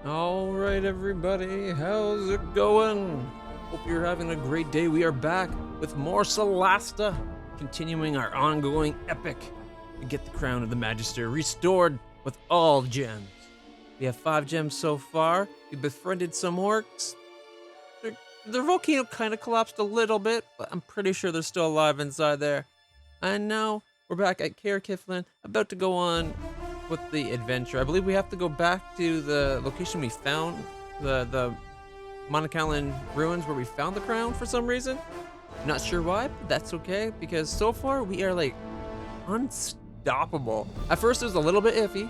All right, everybody, how's it going? Hope you're having a great day. We are back with more Solasta, continuing our ongoing epic to get the crown of the Magister restored with all gems. We have 5 gems so far. We befriended some orcs. Their volcano kind of collapsed a little bit, but I'm pretty sure they're still alive inside there. And now we're back at Cear Kiflin, about to go on with the adventure. I believe we have to go back to the location we found, the Monacallan ruins where we found the crown for some reason. Not sure why, but that's okay, because so far we are like unstoppable. At first it was a little bit iffy.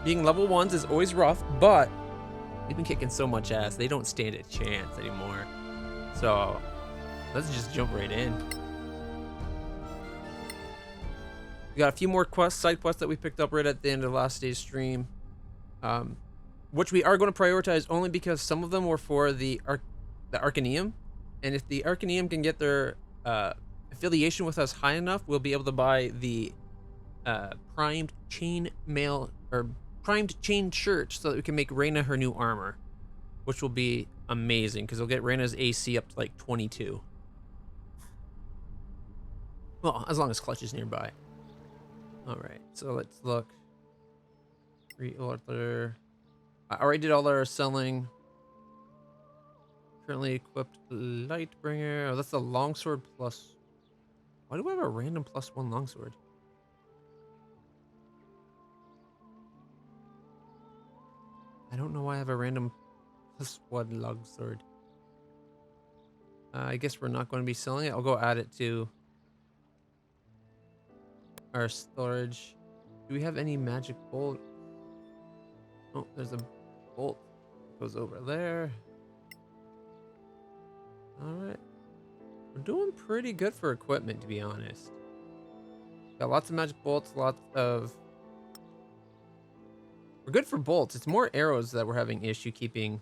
Being level 1s is always rough, but we've been kicking so much ass, they don't stand a chance anymore. So let's just jump right in. We got a few more quests, side quests that we picked up right at the end of last day's stream, which we are going to prioritize only because some of them were for the Arcaneum, and if the Arcaneum can get their affiliation with us high enough, we'll be able to buy the primed chain shirt so that we can make Reyna her new armor, which will be amazing because it'll get Reyna's AC up to like 22. Well, as long as Clutch is nearby. Alright, so let's look. Reorder. I already did all our selling. Currently equipped Lightbringer. Oh, that's the longsword plus. Why do I have a random +1 longsword? I don't know why I have a random +1 longsword. I guess we're not going to be selling it. I'll go add it to our storage. Do we have any magic bolt? Oh, there's a bolt that goes over there. All right, we're doing pretty good for equipment, to be honest. Got lots of magic bolts, lots of. We're good for bolts. It's more arrows that we're having issue keeping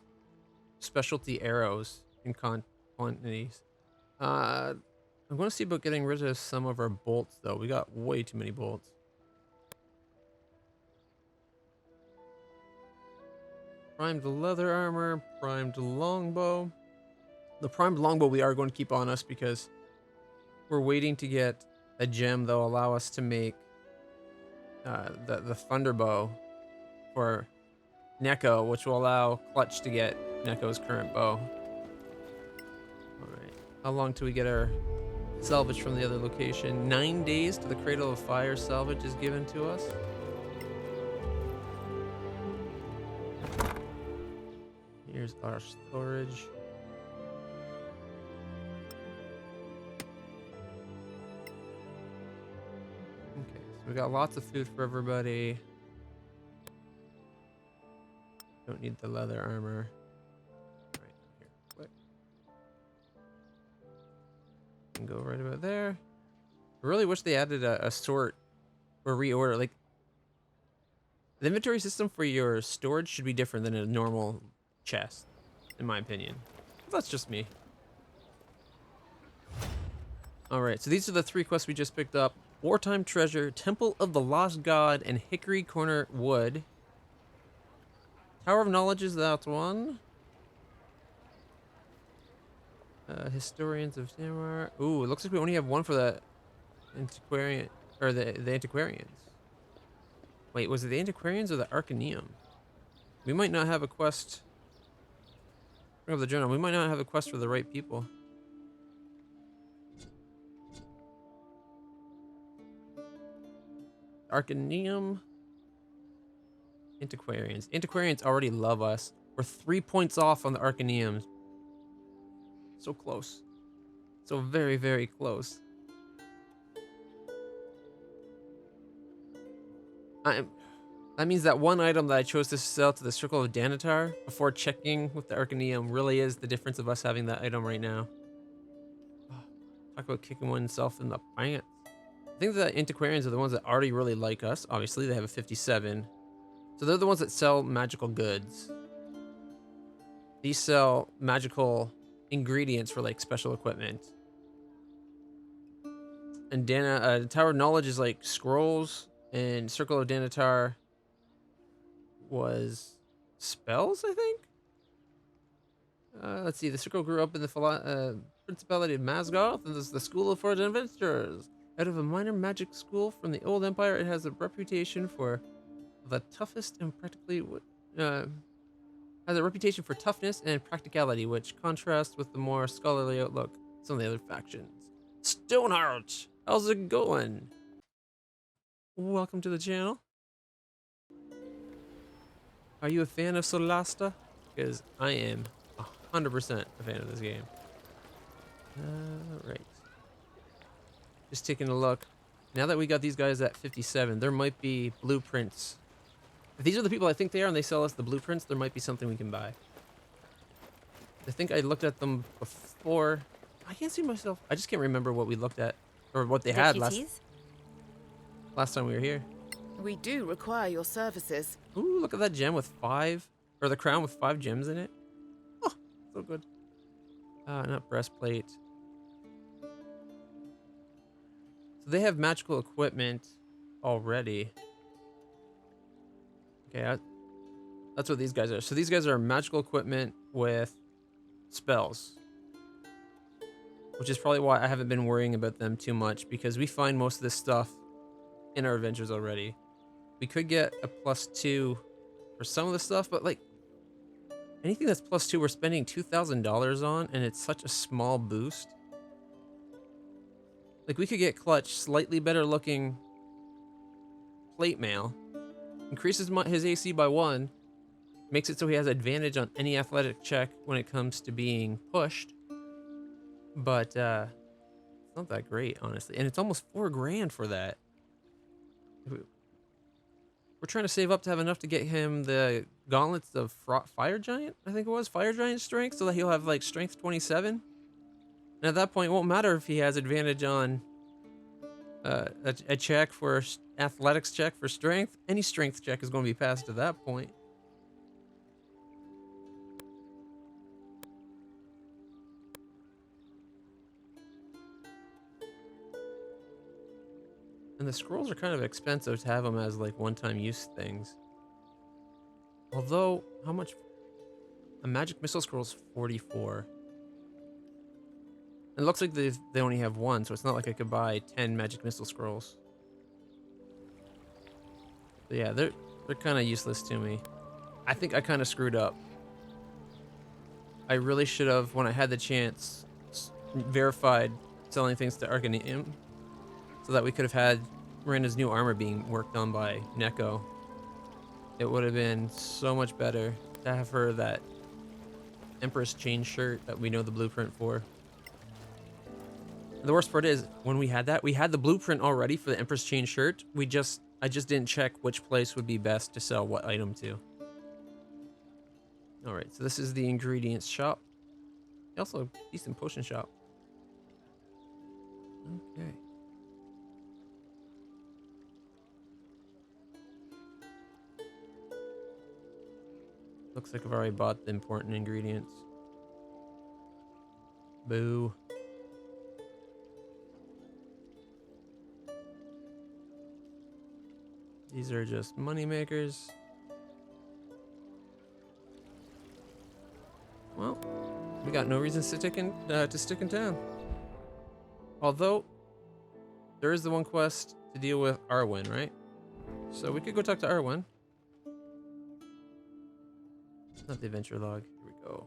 specialty arrows in quantities. I'm going to see about getting rid of some of our bolts, though. We got way too many bolts. Primed leather armor, primed longbow. The primed longbow we are going to keep on us because we're waiting to get a gem that will allow us to make the thunderbow for Neko, which will allow Clutch to get Neko's current bow. All right, how long till we get our salvage from the other location? 9 days to the Cradle of Fire salvage is given to us. Here's our storage. Okay, so we got lots of food for everybody. Don't need the leather armor. Right here, quick. And go right about there. I really wish they added a sort or reorder. Like, the inventory system for your storage should be different than a normal chest, in my opinion. That's just me. Alright, so these are the 3 quests we just picked up. Wartime Treasure, Temple of the Lost God, and Hickory Corner Wood. Tower of Knowledge is that one. Historians of Cear. Ooh, it looks like we only have one for the antiquarian, or the antiquarians. Wait, was it the antiquarians or the Arcaneum? We might not have a quest. Bring up the journal. We might not have a quest for the right people. Arcaneum. Antiquarians. Antiquarians already love us. We're 3 points off on the Arcaneums. So close. So very, very close. That means that one item that I chose to sell to the Circle of Danatar before checking with the Arcaneum really is the difference of us having that item right now. Talk about kicking oneself in the pants. I think the antiquarians are the ones that already really like us. Obviously, they have a 57. So they're the ones that sell magical goods. These sell magical ingredients for like special equipment. And Tower of Knowledge is like scrolls, and Circle of Danatar was spells, I think? Let's see. The circle grew up in the Principality of Masgoth, and this is the School of Forged Adventurers. Out of a minor magic school from the Old Empire, it has a reputation for the toughest and has a reputation for toughness and practicality, which contrasts with the more scholarly outlook of some of the other factions. Stoneheart, how's it going? Welcome to the channel. Are you a fan of Solasta? Because I am 100% a fan of this game. Right. Just taking a look. Now that we got these guys at 57, there might be blueprints. If these are the people I think they are and they sell us the blueprints, there might be something we can buy. I think I looked at them before. I can't see myself. I just can't remember what we looked at or what they had last time we were here. We do require your services. Ooh, look at that gem with 5, or the crown with 5 gems in it. Oh, so good. Not breastplate. So they have magical equipment already. Okay, that's what these guys are. So these guys are magical equipment with spells. Which is probably why I haven't been worrying about them too much, because we find most of this stuff in our adventures already. We could get a +2 for some of the stuff, but like anything that's +2 we're spending $2,000 on, and it's such a small boost. Like we could get Clutch slightly better looking plate mail, increases his AC by 1, makes it so he has advantage on any athletic check when it comes to being pushed. But it's not that great, honestly, and it's almost $4 grand for that. We're trying to save up to have enough to get him the gauntlets of Fire Giant, I think it was. Fire Giant strength, so that he'll have like strength 27. And at that point, it won't matter if he has advantage on a check for athletics check for strength. Any strength check is going to be passed at that point. And the scrolls are kind of expensive to have them as like one-time use things. Although, how much? A magic missile scroll is 44. It looks like they only have 1, so it's not like I could buy 10 magic missile scrolls. So yeah, they're kind of useless to me. I think I kind of screwed up. I really should have, when I had the chance, verified selling things to Arcanium, so that we could have had Miranda's new armor being worked on by Neko. It would have been so much better to have her that Empress chain shirt that we know the blueprint for. And the worst part is, when we had that, we had the blueprint already for the Empress chain shirt. I just didn't check which place would be best to sell what item to. Alright, so this is the ingredients shop. Also a decent potion shop. Okay. Looks like I've already bought the important ingredients. Boo. These are just money makers. Well, we got no reason to stick in town. Although, there is the one quest to deal with Arwen, right? So we could go talk to Arwen. It's not the adventure log. Here we go.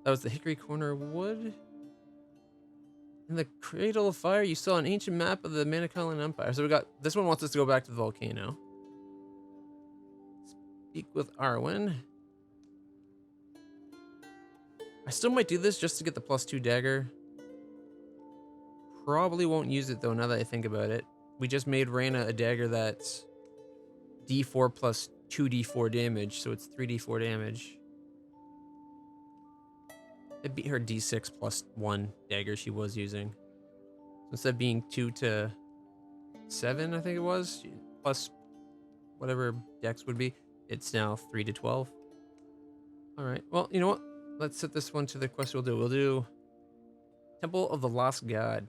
That was the Hickory Corner Wood. In the Cradle of Fire, you saw an ancient map of the Manicalan Empire. So we got, this one wants us to go back to the volcano. Speak with Arwen. I still might do this just to get the +2 dagger. Probably won't use it though, now that I think about it. We just made Reyna a dagger that's D4 plus 2d4 damage, so it's 3d4 damage. It beat her d6 plus 1 dagger she was using. So instead of being 2 to 7, I think it was, plus whatever dex would be, it's now 3 to 12. Alright, well, you know what? Let's set this one to the quest we'll do. We'll do Temple of the Lost God.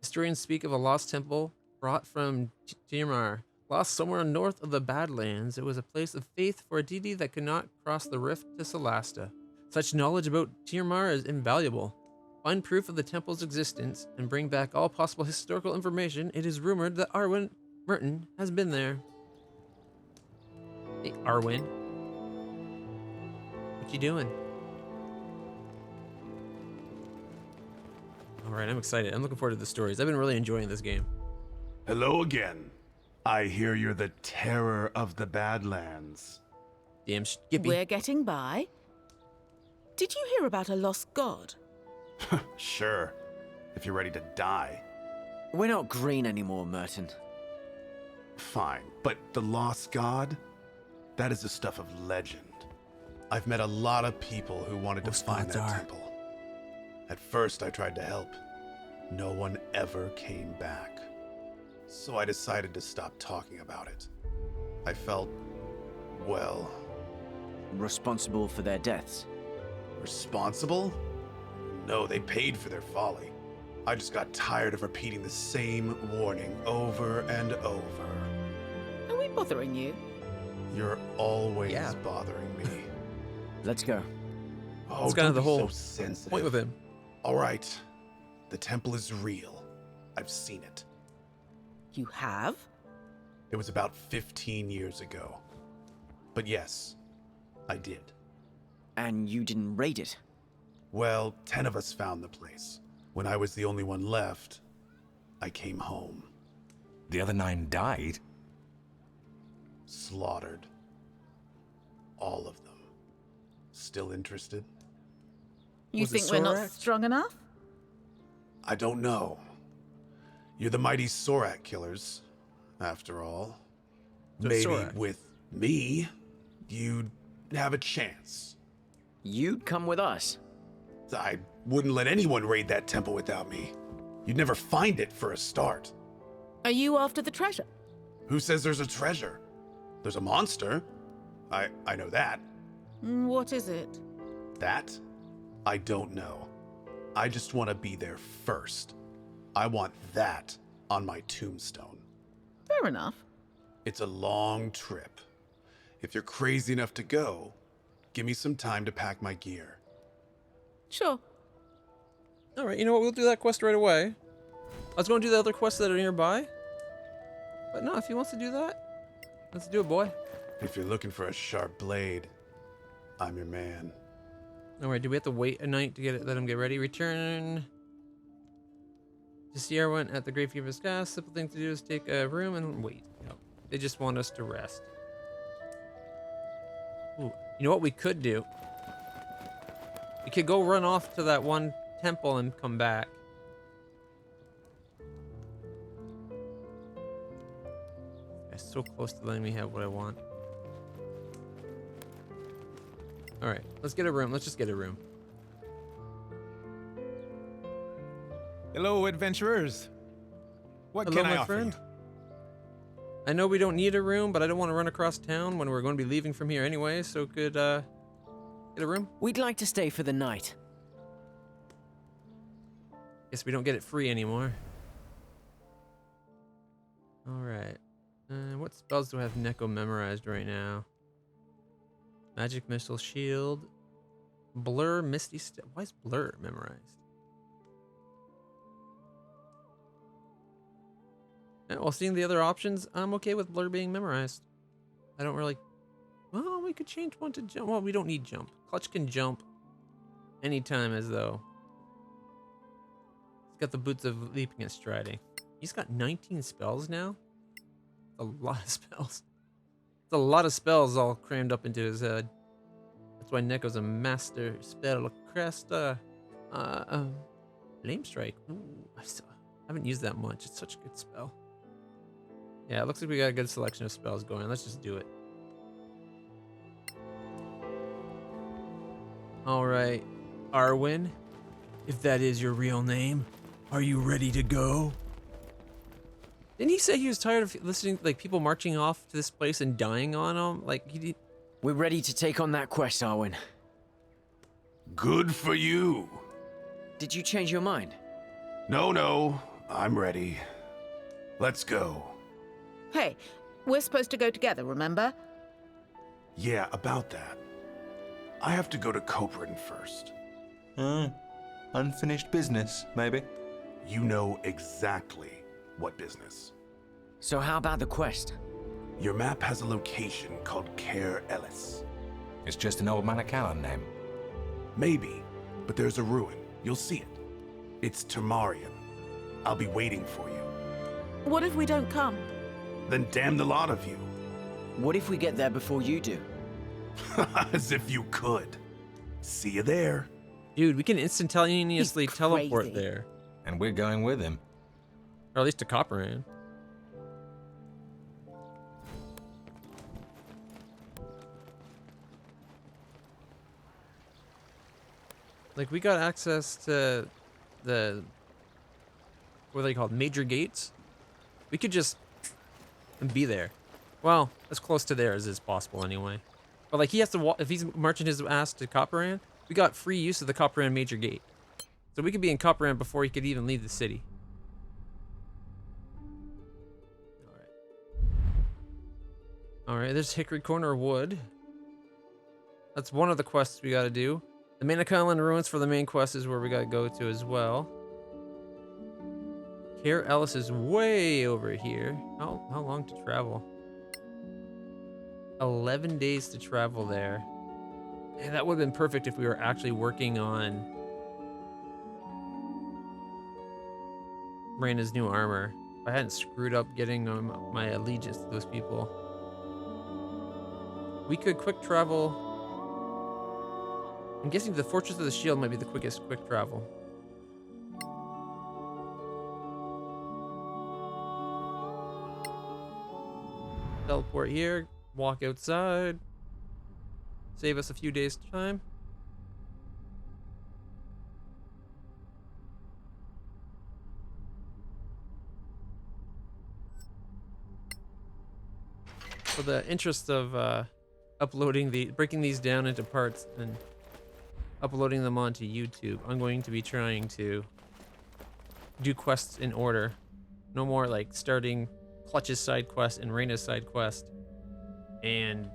Historians speak of a lost temple brought from Cear, Lost somewhere north of the Badlands, it was a place of faith for a deity that could not cross the rift to Solasta. Such knowledge about Cear is invaluable. Find proof of the temple's existence and bring back all possible historical information. It is rumored that Arwen Merton has been there. Hey, Arwen. What you doing? Alright, I'm excited. I'm looking forward to the stories. I've been really enjoying this game. Hello again. I hear you're the terror of the Badlands. Damn Skippy. We're getting by. Did you hear about a lost god? Sure, if you're ready to die. We're not green anymore, Merton. Fine, but the lost god? That is the stuff of legend. I've met a lot of people who wanted to find that temple. At first, I tried to help. No one ever came back. So I decided to stop talking about it. I felt, well... Responsible for their deaths? Responsible? No, they paid for their folly. I just got tired of repeating the same warning over and over. Are we bothering you? You're always bothering me. Let's go. Oh, It's kind of the whole so sensitive. point with him. All right. The temple is real. I've seen it. You have? It was about 15 years ago. But yes, I did. And you didn't raid it? Well, 10 of us found the place. When I was the only one left, I came home. The other 9 died? Slaughtered. All of them. Still interested? You Was it think we're not Sorak? strong enough? I don't know. You're the mighty Sorak killers, after all. So Maybe Sorak. with me, you'd have a chance. You'd come with us. I wouldn't let anyone raid that temple without me. You'd never find it for a start. Are you after the treasure? Who says there's a treasure? There's a monster. I know that. What is it? That? I don't know. I just want to be there first. I want that on my tombstone. Fair enough. It's a long trip. If you're crazy enough to go, give me some time to pack my gear. Sure. Alright, you know what? We'll do that quest right away. I was going to do the other quests that are nearby. But no, if he wants to do that, let's do it, boy. If you're looking for a sharp blade, I'm your man. Alright, do we have to wait a night to let him get ready? Return to Cear went at the Gravekeeper's Gas. Simple thing to do is take a room and wait. No, they just want us to rest. Ooh, you know what we could do? We could go run off to that one temple and come back. I'm so close to letting me have what I want. Alright, let's get a room. Let's just get a room. Hello, adventurers. What Hello, can I my offer friend. you? I know we don't need a room, but I don't want to run across town when we're going to be leaving from here anyway, so could, get a room? We'd like to stay for the night. Guess we don't get it free anymore. Alright. What spells do I have Neko memorized right now? Magic Missile Shield. Blur Misty Step. Why is Blur memorized? Yeah, well, seeing the other options, I'm okay with Blur being memorized. I don't really... Well, we could change one to jump. Well, we don't need jump. Clutch can jump anytime as though. He's got the boots of leaping and striding. He's got 19 spells now? A lot of spells. It's a lot of spells all crammed up into his head. That's why Neko's a master spell cresta. Lame Strike. Ooh, I haven't used that much. It's such a good spell. Yeah, it looks like we got a good selection of spells going. Let's just do it. Alright, Arwen, if that is your real name, are you ready to go? Didn't he say he was tired of listening, like, people marching off to this place and dying on him? Like, he did... We're ready to take on that quest, Arwen. Good for you. Did you change your mind? No, I'm ready. Let's go. Hey, We're supposed to go together, remember? Yeah, about that. I have to go to Coprin first. Unfinished business, maybe? You know exactly what business. So how about the quest? Your map has a location called Cear Elis. It's just an old Manicalan name. Maybe, but there's a ruin. You'll see it. It's Termarian. I'll be waiting for you. What if we don't come? Then damn the lot of you. What if we get there before you do? As if you could. See you there. Dude, we can instantaneously He's teleport crazy. there. And we're going with him. Or at least to Copperan. Like, we got access to the, what are they called, major gates? We could just be there. Well, as close to there as is possible anyway. But like, he has to walk, if he's marching his ass to Copperan, we got free use of the Copperan major gate. So we could be in Copperan before he could even leave the city. Alright, there's Hickory Corner Wood. That's one of the quests we gotta do. The Manicalan Ruins for the main quest is where we gotta go to as well. Cear Elis is way over here. How long to travel? 11 days to travel there. Man, that would have been perfect if we were actually working on Reyna's new armor. If I hadn't screwed up getting my allegiance to those people. We could quick travel. I'm guessing the Fortress of the Shield might be the quickest quick travel. Teleport here, walk outside, save us a few days' time. For the interest of breaking these down into parts and uploading them onto YouTube, I'm going to be trying to do quests in order. No more like starting Clutch's side quest and Reyna's side quest and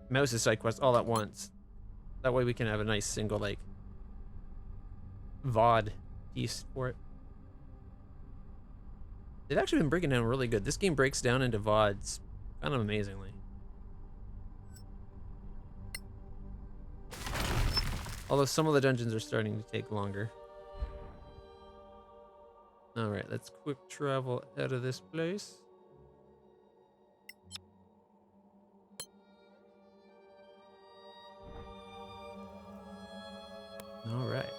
Mouse's side quest all at once. That way we can have a nice single like VOD piece for it. They've actually been breaking down really good. This game breaks down into VODs kind of amazingly. Although some of the dungeons are starting to take longer. Alright, let's quick travel out of this place. Alright.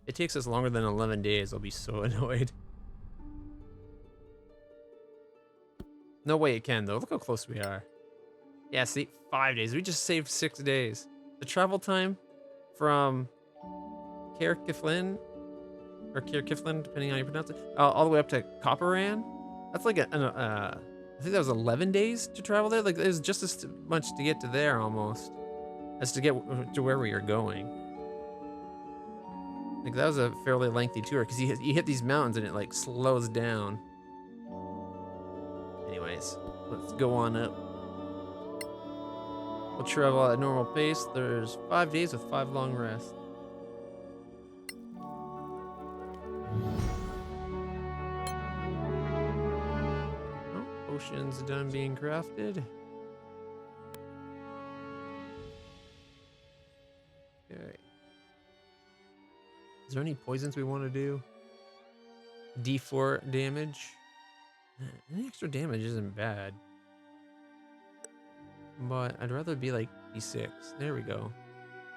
It takes us longer than 11 days. I'll be so annoyed. No way it can, though. Look how close we are. Yeah, see, 5 days. We just saved 6 days. The travel time from Cear Kiflin, or Cear Kiflin, depending on how you pronounce it, all the way up to Copperan. That's like I think that was 11 days to travel there. Like, it was just as much to get to there almost as to get to where we are going. Like, that was a fairly lengthy tour because you hit these mountains and it like slows down. Anyways, let's go on up. We'll travel at a normal pace. There's 5 days with 5 long rests. Oh, potions done being crafted. Okay. Is there any poisons we want to do? D4 damage. Any extra damage isn't bad. But I'd rather be like D6. There we go.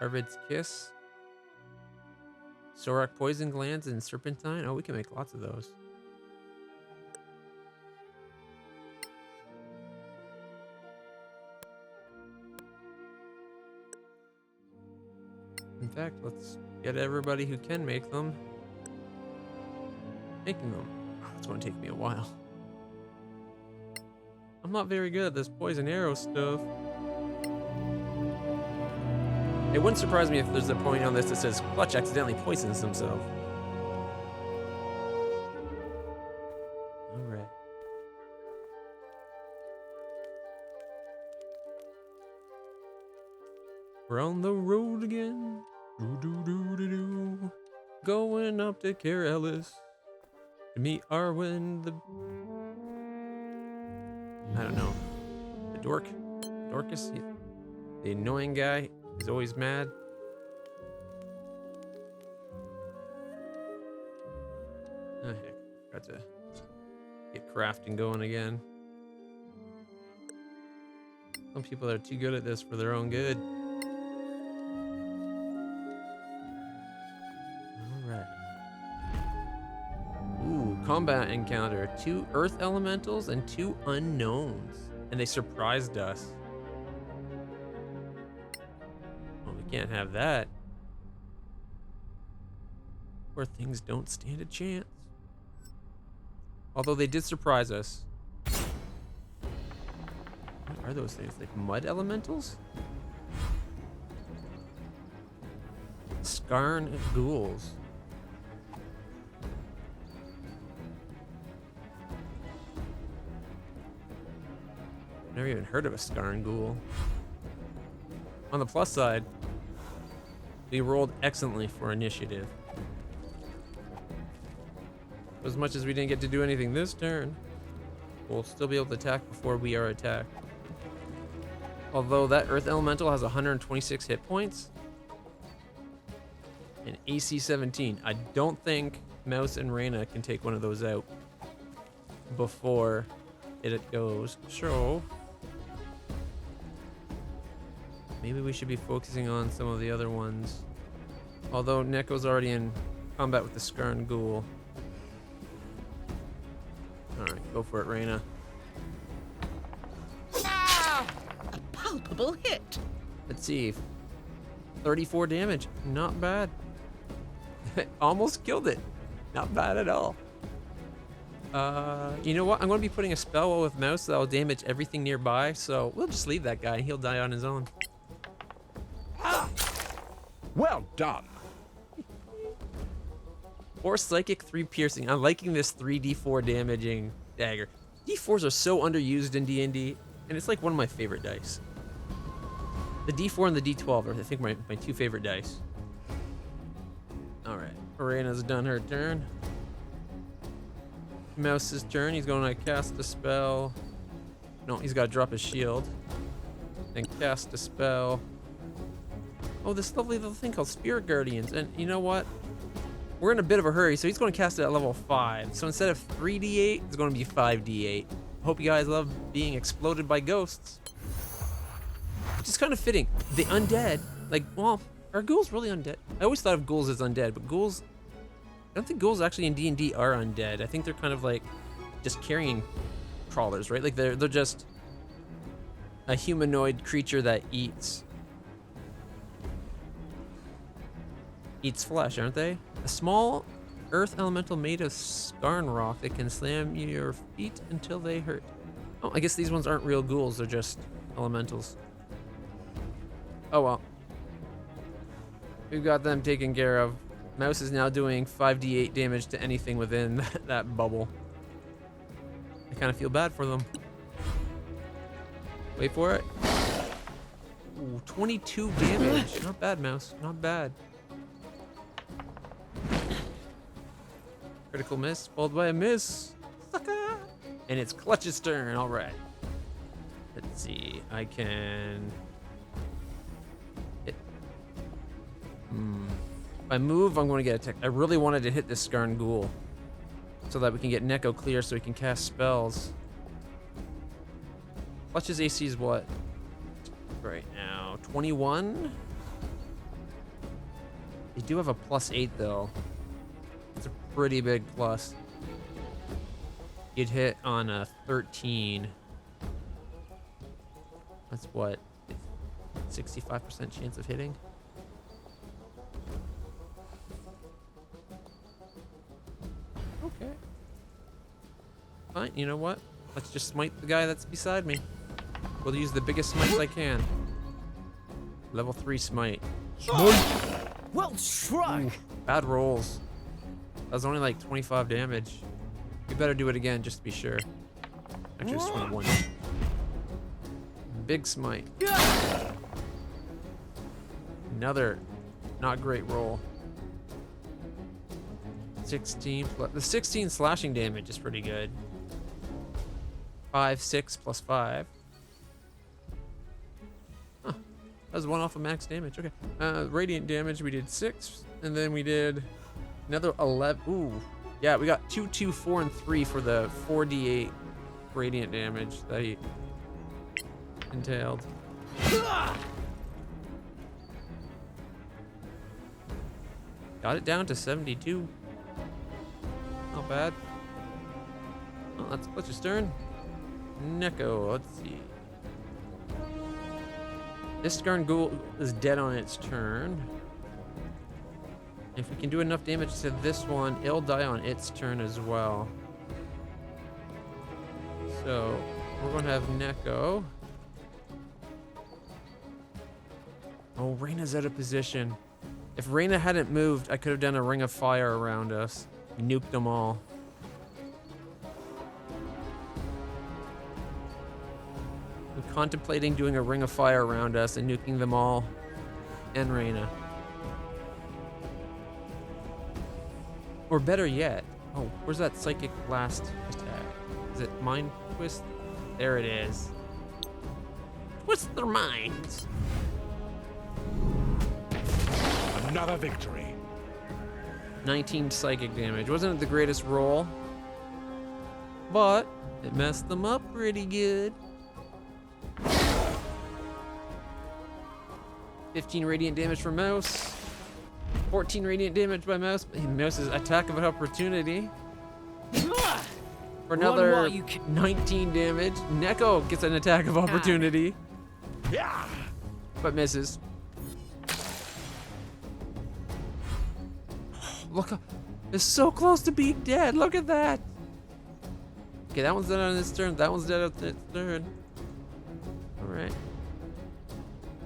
Arvid's Kiss. Sorak Poison Glands and Serpentine. Oh, we can make lots of those. In fact, let's get everybody who can make them making them. Oh, it's going to take me a while. I'm not very good at this poison arrow stuff. It wouldn't surprise me if there's a point on this that says Clutch accidentally poisons himself. We're on the road again. Do. Going up to Cear Elis to meet Arwen the... I don't know. The Dorcas? The annoying guy. He's always mad. Oh heck. Got to get crafting going again. Some people are too good at this for their own good. Alright. Ooh, combat encounter. 2 earth elementals and 2 unknowns. And they surprised us. Well, we can't have that. Where things don't stand a chance. Although they did surprise us. What are those things? Like mud elementals? Skarn ghouls. Never even heard of a Skarn ghoul. On the plus side, we rolled excellently for initiative. As much as we didn't get to do anything this turn, we'll still be able to attack before we are attacked. Although that Earth Elemental has 126 hit points and AC 17. I don't think Mouse and Reyna can take one of those out before it goes. So maybe we should be focusing on some of the other ones. Although Neko's already in combat with the Skarn Ghoul. Alright, go for it, Reyna. A palpable hit. Let's see. 34 damage. Not bad. Almost killed it. Not bad at all. You know what? I'm going to be putting a spell with Mouse that will damage everything nearby, so we'll just leave that guy and he'll die on his own. Well done. 4 psychic, 3 piercing. I'm liking this 3d4 damaging dagger. D4s are so underused in D&D, and it's like one of my favorite dice. The D4 and the D12 are, I think, my 2 favorite dice. Alright, Reyna's done her turn. Mouse's turn. He's going to cast a spell. No, he's got to drop his shield. Then cast a spell. Oh, this lovely little thing called Spirit Guardians. And you know what? We're in a bit of a hurry, so he's going to cast it at level 5. So instead of 3d8, it's going to be 5d8. Hope you guys love being exploded by ghosts. Which is kind of fitting. The undead, like, well, are ghouls really undead? I always thought of ghouls as undead, but ghouls, I don't think ghouls actually in D&D are undead. I think they're kind of like just carrying crawlers, right? Like they're just a humanoid creature that eats flesh, aren't they? A small earth elemental made of Skarn rock that can slam your feet until they hurt. Oh, I guess these ones aren't real ghouls, they're just elementals. Oh well. We've got them taken care of. Mouse is now doing 5d8 damage to anything within that bubble. I kind of feel bad for them. Wait for it. Ooh, 22 damage. Not bad, Mouse. Not bad. Critical miss, followed by a miss. Sucker! And it's Clutch's turn. All right. Let's see. I can hit. If I move, I'm going to get attacked. I really wanted to hit this Skarn Ghoul so that we can get Neko clear so he can cast spells. Clutch's AC is what? Right now, 21. They do have a +8 though. It's a pretty big plus. You'd hit on a 13. That's what? 65% chance of hitting? Okay. Fine, you know what? Let's just smite the guy that's beside me. We'll use the biggest smites I can. Level 3 smite. Well struck! Ooh, bad rolls. That was only like 25 damage. We better do it again just to be sure. Actually, it's 21. Big smite. Another not great roll. 16 plus the 16 slashing damage is pretty good. 5, 6 plus 5. Huh. That was one off of max damage. Okay. Radiant damage, we did 6, and then we did another 11. Ooh. Yeah, we got 2, 2, 4, and 3 for the 4d8 radiant damage that he entailed. Got it down to 72. Not bad. Well, that's Glitch's turn. Neko, let's see. This Gargoyle is dead on its turn. If we can do enough damage to this one, it'll die on its turn as well. So, we're gonna have Neko. Oh, Reyna's out of position. If Reyna hadn't moved, I could have done a ring of fire around us. Nuked them all. I'm contemplating doing a ring of fire around us and nuking them all. And Reyna. Or better yet, oh, where's that psychic blast attack? Is it Mind Twist? There it is. Twist their minds. Another victory. 19 psychic damage. Wasn't the greatest roll, but it messed them up pretty good. 15 radiant damage from Mouse. 14 radiant damage by Mouse. Mouse's attack of opportunity. For another 19 damage. Neko gets an attack of opportunity. Yeah. But misses. Look, it's so close to being dead. Look at that. Okay, that one's dead on its turn. That one's dead on its turn. All right.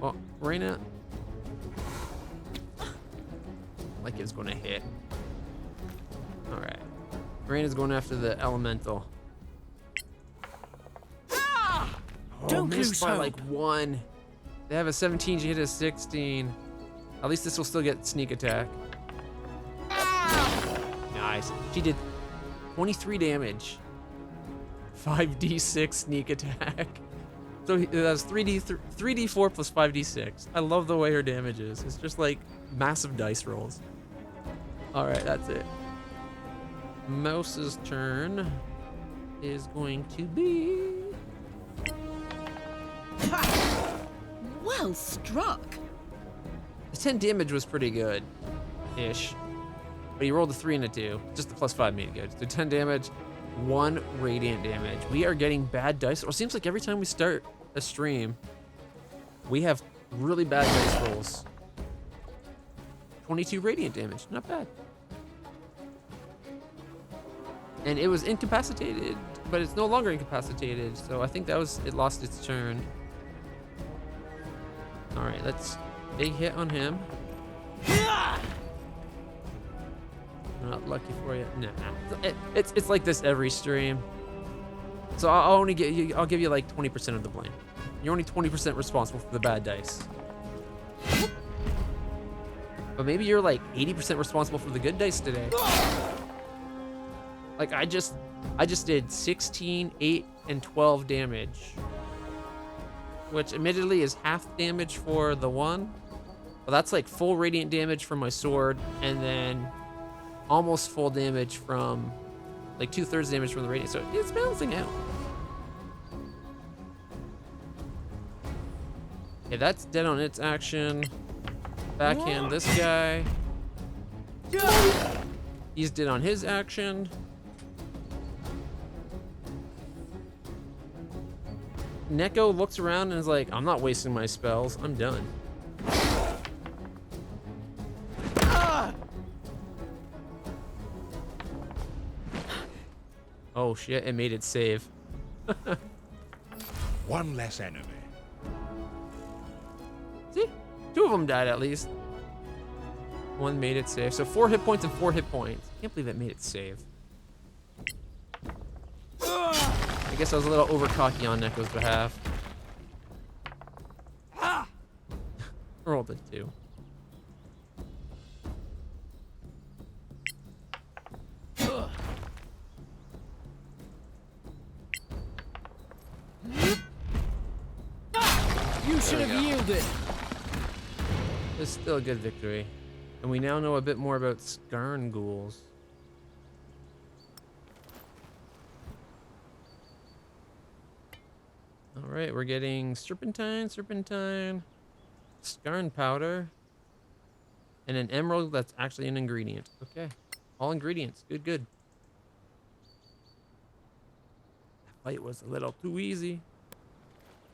Well, Reyna. Like it's going to hit. All right. Reyna's going after the elemental. Don't missed lose by hope. like 1. They have a 17. She hit a 16. At least this will still get sneak attack. Nice. She did 23 damage. 5d6 sneak attack. So that's 3d4 plus 5d6. I love the way her damage is. It's just like massive dice rolls. All right, that's it. Mouse's turn is going to be... Well struck. The 10 damage was pretty good-ish. But he rolled a 3 and a 2. Just the plus 5 made it good. So 10 damage, 1 radiant damage. We are getting bad dice. It seems like every time we start a stream, we have really bad dice rolls. 22 radiant damage. Not bad. And it was incapacitated, but it's no longer incapacitated. So I think that was, it lost its turn. All right, let's big hit on him. Not lucky for you. Nah. It's like this every stream. So I'll only give you, I'll give you like 20% of the blame. You're only 20% responsible for the bad dice. But maybe you're like 80% responsible for the good dice today. Like I just did 16, 8, and 12 damage. Which admittedly is half damage for the one. But that's like full radiant damage from my sword, and then almost full damage from, like 2/3 damage from the radiant. So it's balancing out. Okay, that's dead on its action. Backhand this guy. He's dead on his action. Neko looks around and is like, I'm not wasting my spells. I'm done. Oh shit, it made it save. One less enemy. See? 2 of them died at least. 1 made it save. So 4 hit points and 4 hit points. Can't believe it made it save. I guess I was a little over cocky on Neko's behalf. Rolled a 2. You should we have go. yielded. It's still a good victory. And we now know a bit more about Skarn ghouls. Alright, we're getting serpentine, Skarn powder, and an emerald that's actually an ingredient. Okay. All ingredients. Good, good. That fight was a little too easy.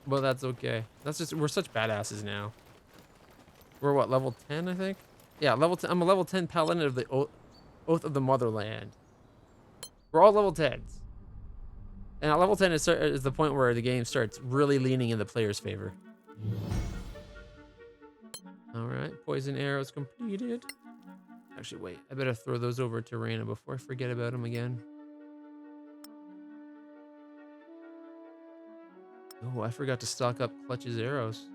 But that's okay. That's just, we're such badasses now. We're what, level 10, I think? Yeah, level 10. I'm a level 10 paladin of the Oath of the Motherland. We're all level 10s. And at level 10 is the point where the game starts really leaning in the player's favor. Alright, poison arrows completed. Actually, wait. I better throw those over to Reyna before I forget about them again. Oh, I forgot to stock up Clutch's arrows.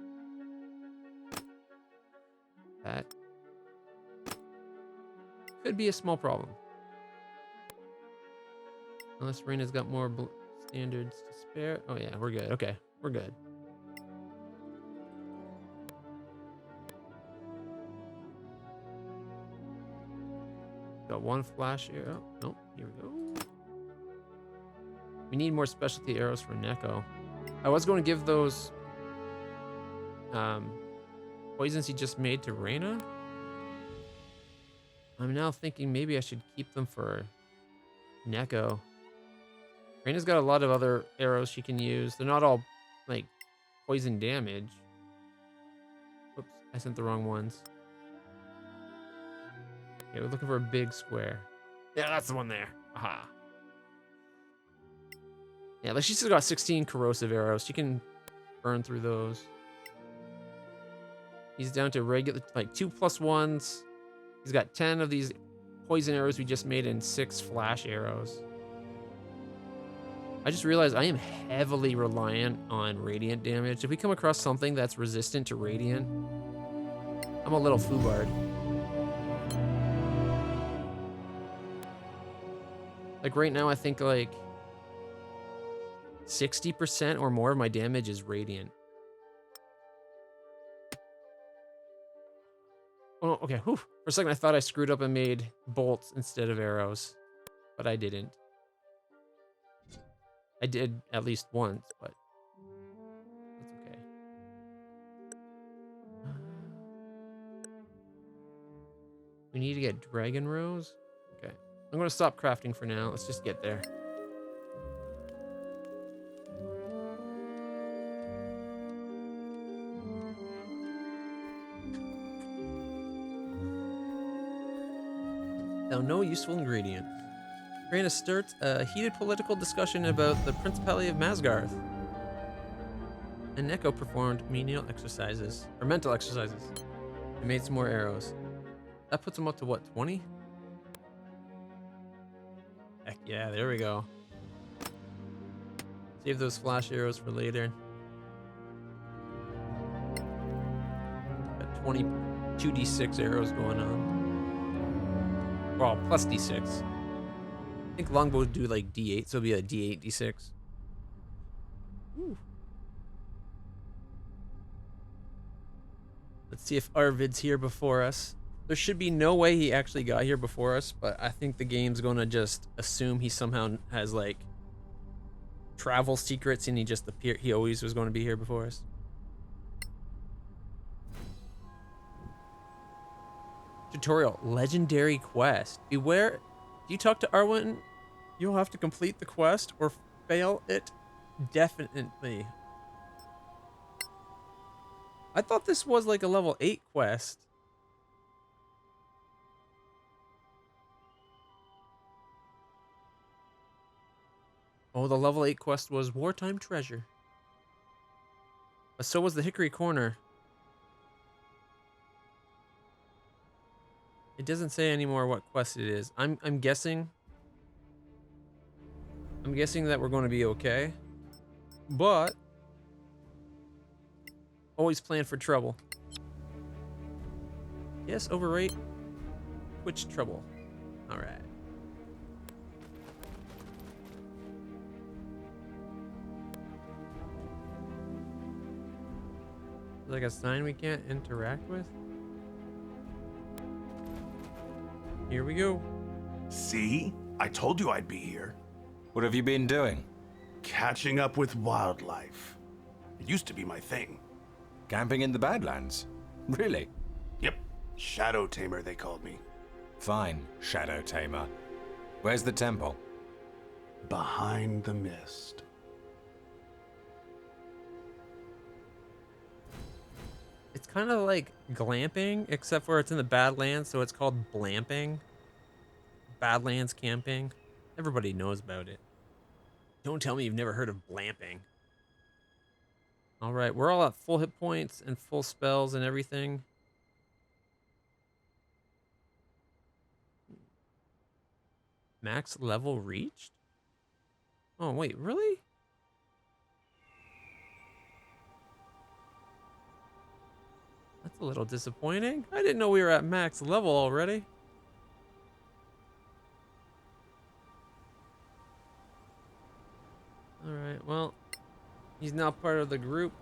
That could be a small problem. Unless Reyna's got more standards to spare. Oh yeah, we're good. Okay, we're good. Got one flash arrow. Nope, here we go. We need more specialty arrows for Neko. I was going to give those poisons he just made to Reyna. I'm now thinking maybe I should keep them for Neko. Reyna's got a lot of other arrows she can use. They're not all like poison damage. Oops, I sent the wrong ones. Okay, we're looking for a big square. Yeah, that's the one there. Aha. Yeah, like she's still got 16 corrosive arrows. She can burn through those. He's down to regular, like 2+1s. He's got 10 of these poison arrows we just made and 6 flash arrows. I just realized I am heavily reliant on radiant damage. If we come across something that's resistant to radiant, I'm a little foobard. Like right now, I think like 60% or more of my damage is radiant. Oh, okay. Whew. For a second, I thought I screwed up and made bolts instead of arrows, but I didn't. I did at least once, but that's okay. We need to get dragon rose. Okay. I'm going to stop crafting for now. Let's just get there. Now, no useful ingredients. Reyna starts a heated political discussion about the Principality of Masgarth. And Neko performed menial exercises, or mental exercises, and made some more arrows. That puts him up to what, 20? Heck yeah, there we go. Save those flash arrows for later. Got 20 2d6 arrows going on. Well, plus d6. I think longbows do like d8, so it'll be a d8, d6. Ooh. Let's see if Arvid's here before us. There should be no way he actually got here before us, but I think the game's gonna just assume he somehow has like travel secrets and he just appeared. He always was going to be here before us. Tutorial, legendary quest. Beware, if you talk to Arwen, you'll have to complete the quest or fail it definitely. I thought this was like a level 8 quest. Oh, the level 8 quest was wartime treasure. But so was the Hickory Corner. It doesn't say anymore what quest it is. I'm guessing that we're going to be okay. But always plan for trouble. Yes, overrate Twitch trouble. All right. Like a sign we can't interact with? Here we go. See? I told you I'd be here. What have you been doing? Catching up with wildlife. It used to be my thing. Camping in the Badlands? Really? Yep. Shadow Tamer, they called me. Fine, Shadow Tamer. Where's the temple? Behind the mist. It's kind of like glamping, except for it's in the Badlands, so it's called blamping. Badlands camping. Everybody knows about it. Don't tell me you've never heard of blamping. All right, we're all at full hit points and full spells and everything. Max level reached? Oh, wait, really? That's a little disappointing. I didn't know we were at max level already. Alright, well, he's now part of the group.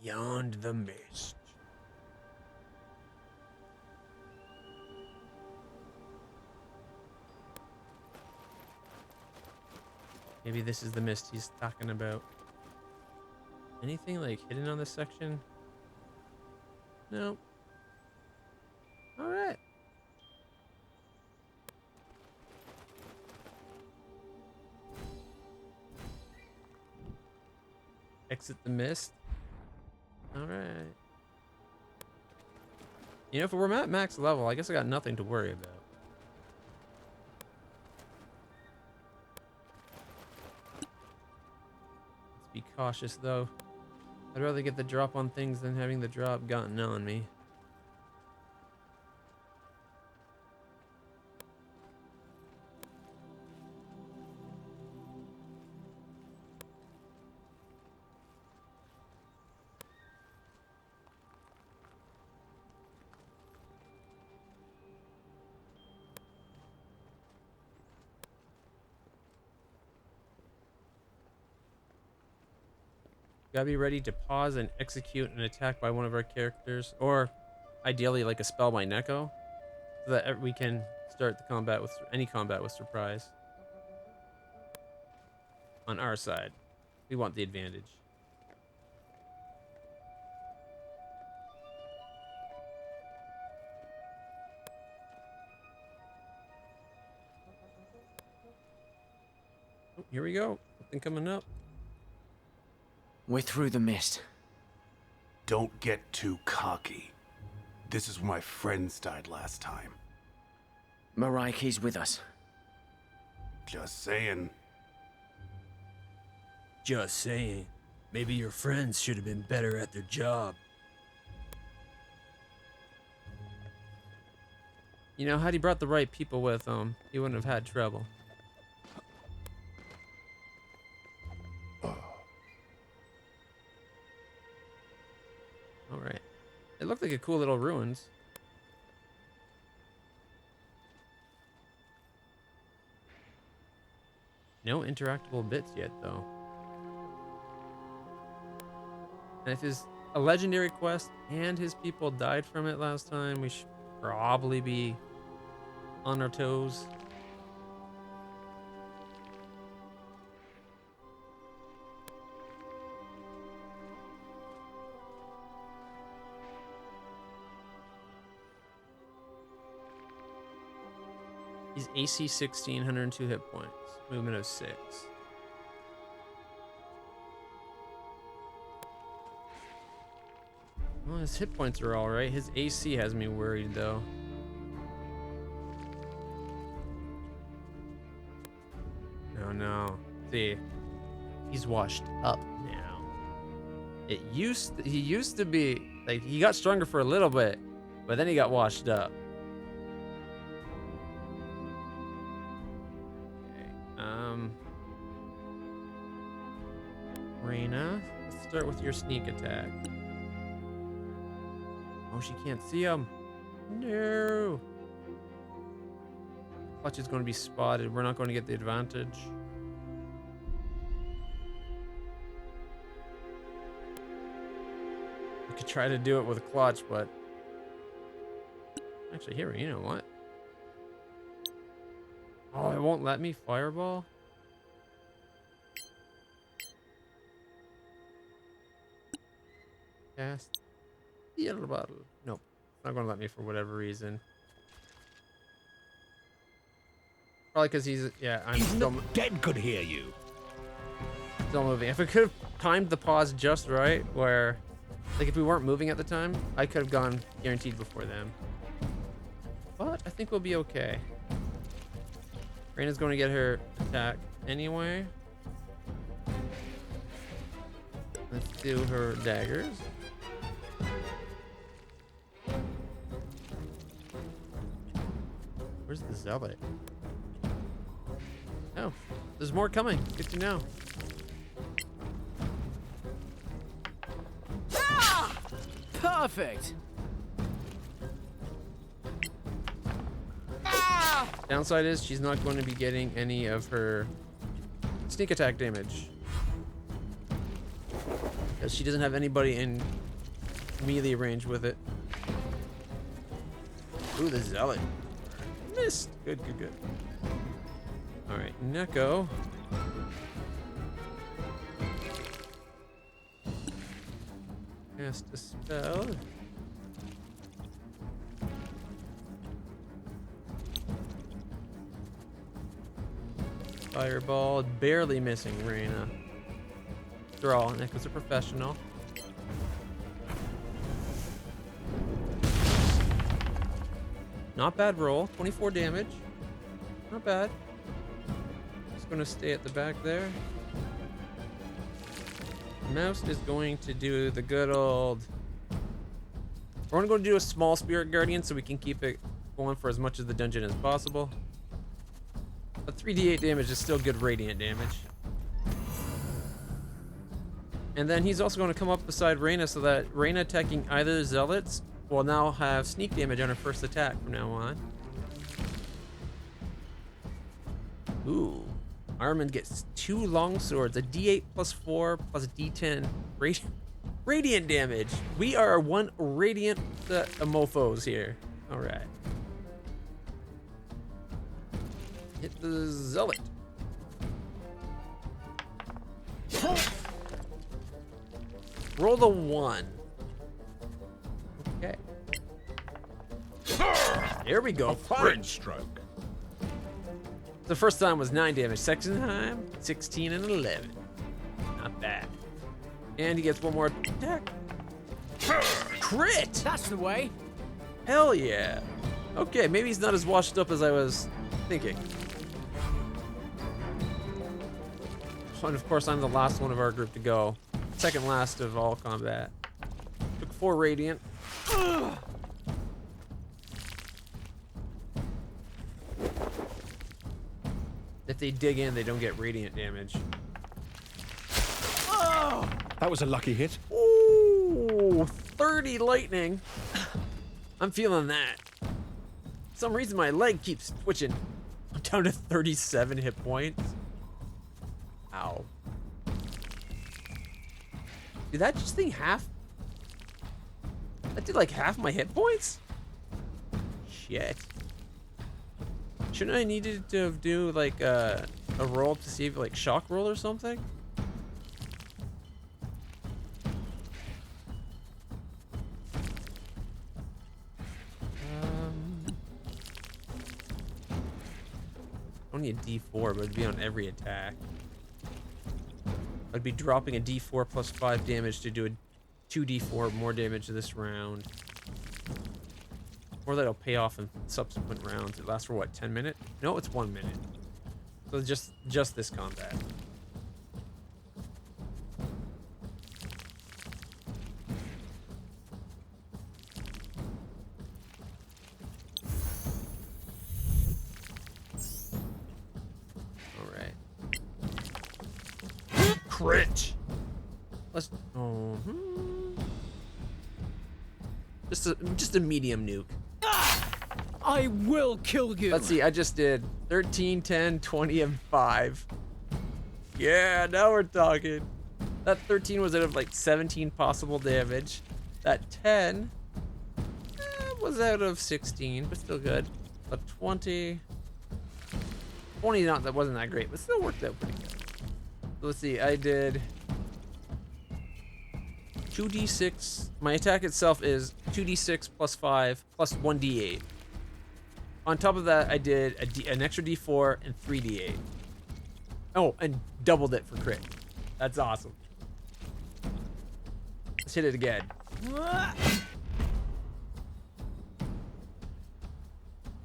Beyond the mist. Maybe this is the mist he's talking about. Anything like hidden on this section? No. Alright. Exit the mist. Alright. You know, if we're at max level, I guess I got nothing to worry about. Let's be cautious, though. I'd rather get the drop on things than having the drop gotten on me. Gotta be ready to pause and execute an attack by one of our characters, or ideally like a spell by Neko, so that we can start the combat with any combat with surprise. On our side, we want the advantage. Oh, here we go. Something coming up. We're through the mist. Don't get too cocky. This is where my friends died last time. Maraiki's with us. Just saying. Just saying. Maybe your friends should have been better at their job. You know, had he brought the right people with him, he wouldn't have had trouble. Alright. It looked like a cool little ruins. No interactable bits yet, though. And if it's a legendary quest and his people died from it last time, we should probably be on our toes. He's AC 16, 102 hit points, movement of 6. Well, his hit points are all right. His AC has me worried, though. Oh no. See, he's washed up now. He used to be like he got stronger for a little bit, but then he got washed up. Reyna, let's start with your sneak attack. Oh, she can't see him. No. Clutch is going to be spotted. We're not going to get the advantage. could try to do it with a clutch, but actually, here, you know what? Oh, it won't let me fireball. Cast the other bottle. Nope, it's not gonna let me for whatever reason. Probably because he's I'm still Dead could hear you. moving. If I could have timed the pause just right, where like if we weren't moving at the time, I could have gone guaranteed before them. But I think we'll be okay. Reyna's going to get her attack anyway. Let's do her daggers. Where's the zealot? Oh, there's more coming. Good to know. Perfect. Downside is she's not going to be getting any of her sneak attack damage, because she doesn't have anybody in melee range with it. Ooh, the zealot. Missed. Good, good, good. Alright, Neko. Cast a spell. Fireball, barely missing Reyna. After all, Neko's a professional. Not bad roll, 24 damage. Not bad. Just gonna stay at the back there. Mouse is going to do the good old... We're gonna go do a small Spirit Guardian so we can keep it going for as much of the dungeon as possible. But 3d8 damage is still good radiant damage. And then he's also going to come up beside Reyna so that Reyna attacking either Zealots will now have sneak damage on her first attack from now on. Ooh. Armin gets 2 long swords, a d8 plus 4 plus d10 radiant damage. We are one radiant mofos here. All right. Hit the zealot. Roll the 1. Okay. There we go. Fine stroke. The first time was 9 damage. Second time, 16 and 11. Not bad. And he gets one more attack. Crit! That's the way. Hell yeah. Okay, maybe he's not as washed up as I was thinking. And of course, I'm the last one of our group to go. Second last of all combat. Took 4 radiant. Ugh. If they dig in, they don't get radiant damage. Oh! That was a lucky hit. Ooh, 30 lightning. I'm feeling that. For some reason, my leg keeps twitching. I'm down to 37 hit points. Ow. Did that just thing half? That did like half my hit points? Shit. Shouldn't I needed to do like a roll to see if like shock roll or something? Only a D4, but it'd be on every attack. I'd be dropping a D4 plus 5 damage to do a 2D4 more damage this round. Or that'll pay off in subsequent rounds. It lasts for what, 10 minutes? No, it's 1 minute. So just this combat. Alright. Crit! Let's just a medium nuke. I will kill you. Let's see, I just did 13, 10, 20, and 5. Yeah, now we're talking. That 13 was out of like 17 possible damage. That 10 was out of 16, but still good. But 20, not that wasn't that great, but still worked out pretty good. So let's see, I did 2d6. My attack itself is 2d6 plus 5 plus 1d8. On top of that, I did an extra d4 and 3d8. Oh, and doubled it for crit. That's awesome. Let's hit it again.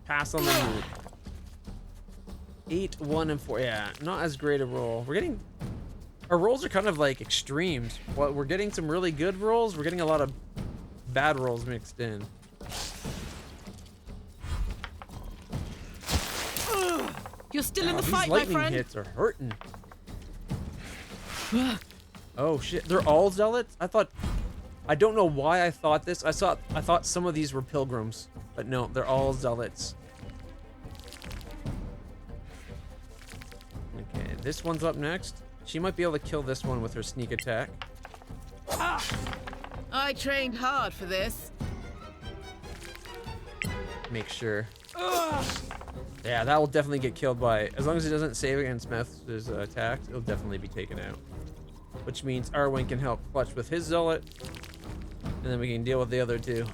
Pass on the move. 8, 1, and 4. Yeah, not as great a roll. We're getting... Our rolls are kind of like extremes. Well, we're getting some really good rolls. We're getting a lot of bad rolls mixed in. You're still in the These fight, my lightning friend. hits are hurting. Oh shit, they're all zealots? I don't know why I thought this. I thought some of these were pilgrims, but no, they're all zealots. Okay, this one's up next. She might be able to kill this one with her sneak attack. I trained hard for this. Make sure. Yeah, that will definitely get killed by, as long as it doesn't save against Meth's attacks, it'll definitely be taken out. Which means Arwen can help Clutch with his zealot, and then we can deal with the other two.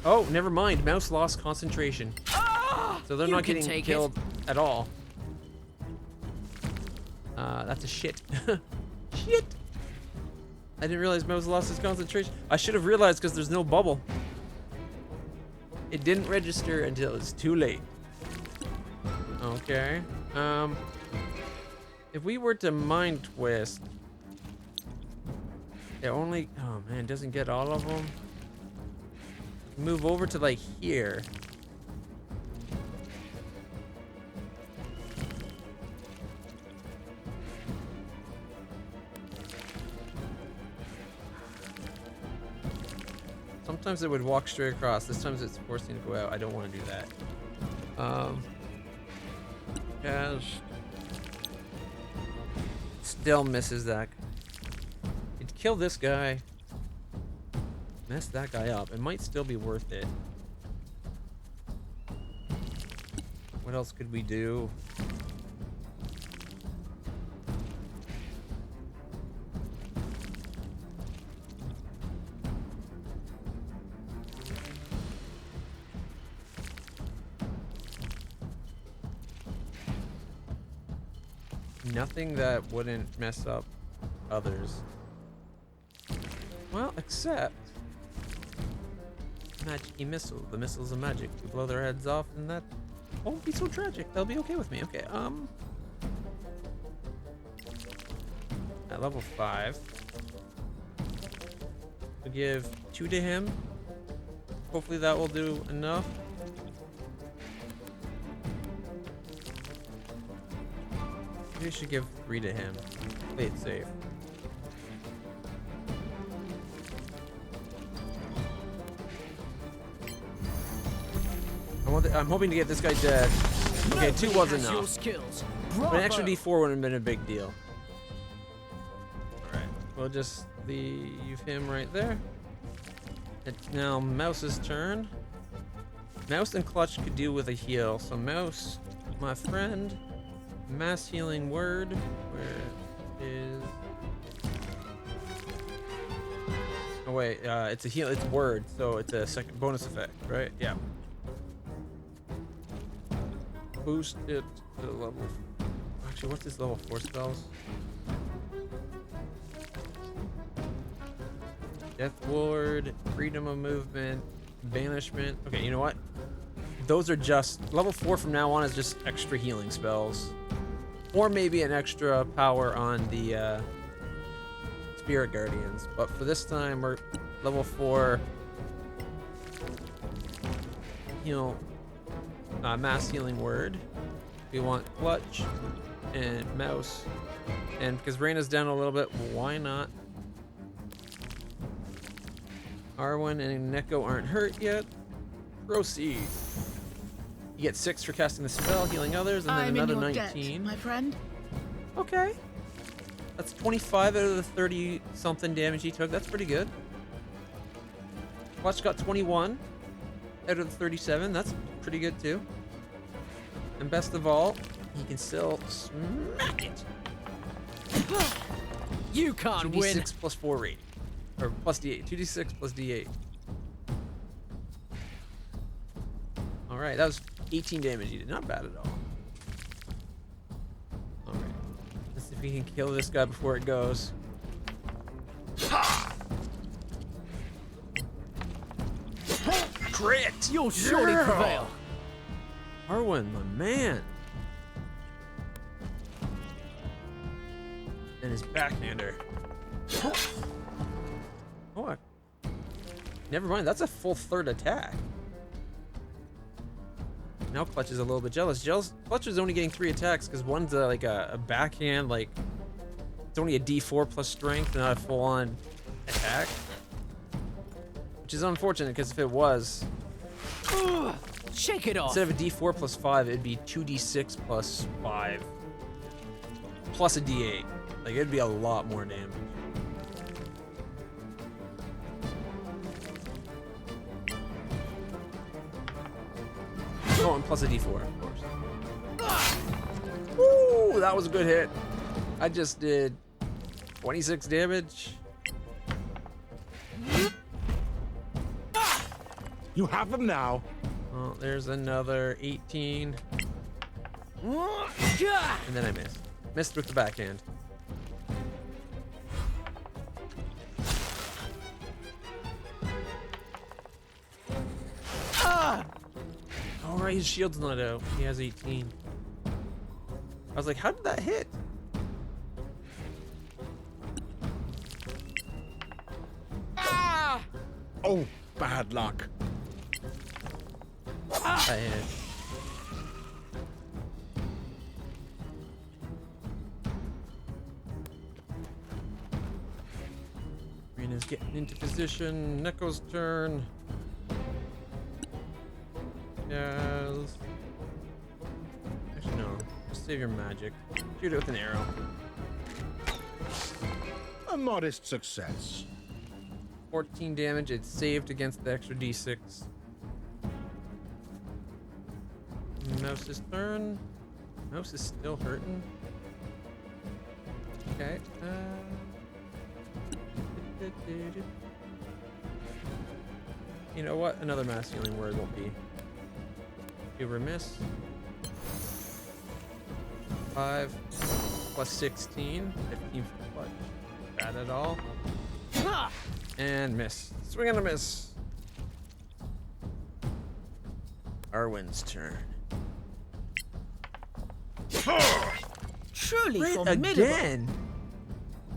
Oh, never mind. Mouse lost concentration. So they're You not can getting take killed at all. That's a shit. Shit! I didn't realize Mouse lost his concentration. I should have realized because there's no bubble. It didn't register until it's too late. Okay. If we were to Mind Twist, it only... Oh man, doesn't get all of them. Move over to like here. Sometimes it would walk straight across. This time it's forcing to go out. I don't want to do that. Cast. Still misses that. It'd kill this guy. Mess that guy up. It might still be worth it. What else could we do? Nothing that wouldn't mess up others. Well, except magic-y missile. The missiles of magic. We blow their heads off, and that won't be so tragic. They'll be okay with me. Okay. At level 5, we'll give 2 to him. Hopefully that will do enough. Maybe we should give 3 to him. Play it safe. I'm hoping to get this guy dead. Okay, 2 was enough. But an extra D4 would have been a big deal. Alright, we'll just leave him right there. It's now Mouse's turn. Mouse and Clutch could do with a heal. So Mouse, my friend, mass healing word. Where is... Oh wait, it's a heal. It's word, so it's a second bonus effect, right? Yeah. Boost it to level... Actually, what's this level 4 spells? Death Ward, Freedom of Movement, Banishment. Okay, you know what? Those are just... Level 4 from now on is just extra healing spells. Or maybe an extra power on the Spirit Guardians. But for this time, we're level 4... Heal... mass healing word. We want Clutch and Mouse, and because Raina's down a little bit, why not? Arwen and Neko aren't hurt yet. Proceed. You get 6 for casting the spell, healing others, and then I'm another in your 19. debt, my friend. Okay. That's 25 out of the 30 something damage he took. That's pretty good. Clutch got 21 out of the 37. That's pretty good too. And best of all, he can still smack it. You can't win. 2d6 plus 4 rating. Or plus d8. 2d6 plus d8. Alright, that was 18 damage he did. Not bad at all. Alright. Let's see if we can kill this guy before it goes. Crit! You'll surely prevail. Arwen, my man. And his backhander. Oh, never mind. That's a full third attack. Now Clutch is a little bit jealous. Clutch is only getting 3 attacks because one's like a backhand, like it's only a D4 plus strength, not a full-on attack. Which is unfortunate because if it was, Shake it off. instead of a D4 plus 5, it'd be 2D6 plus 5 plus a D8. Like it'd be a lot more damage. Oh, and plus a D4, of course. Woo! That was a good hit. I just did 26 damage. You have them now. Oh, there's another 18. And then I missed. Missed with the backhand. Oh, right, his shield's not out. He has 18. I was like, how did that hit? Oh, bad luck. That hit. Rena's getting into position. Neko's turn. Yes. Actually, no. Just save your magic. Shoot it with an arrow. A modest success. 14 damage. It's saved against the extra d6. Mouse's turn. Mouse is still hurting. Okay. You know what? Another mass healing word won't be too remiss. 5 plus 16. 15 for clutch. Bad at all. And miss. Swing and a miss. Arwen's turn. Truly Crit formidable. again.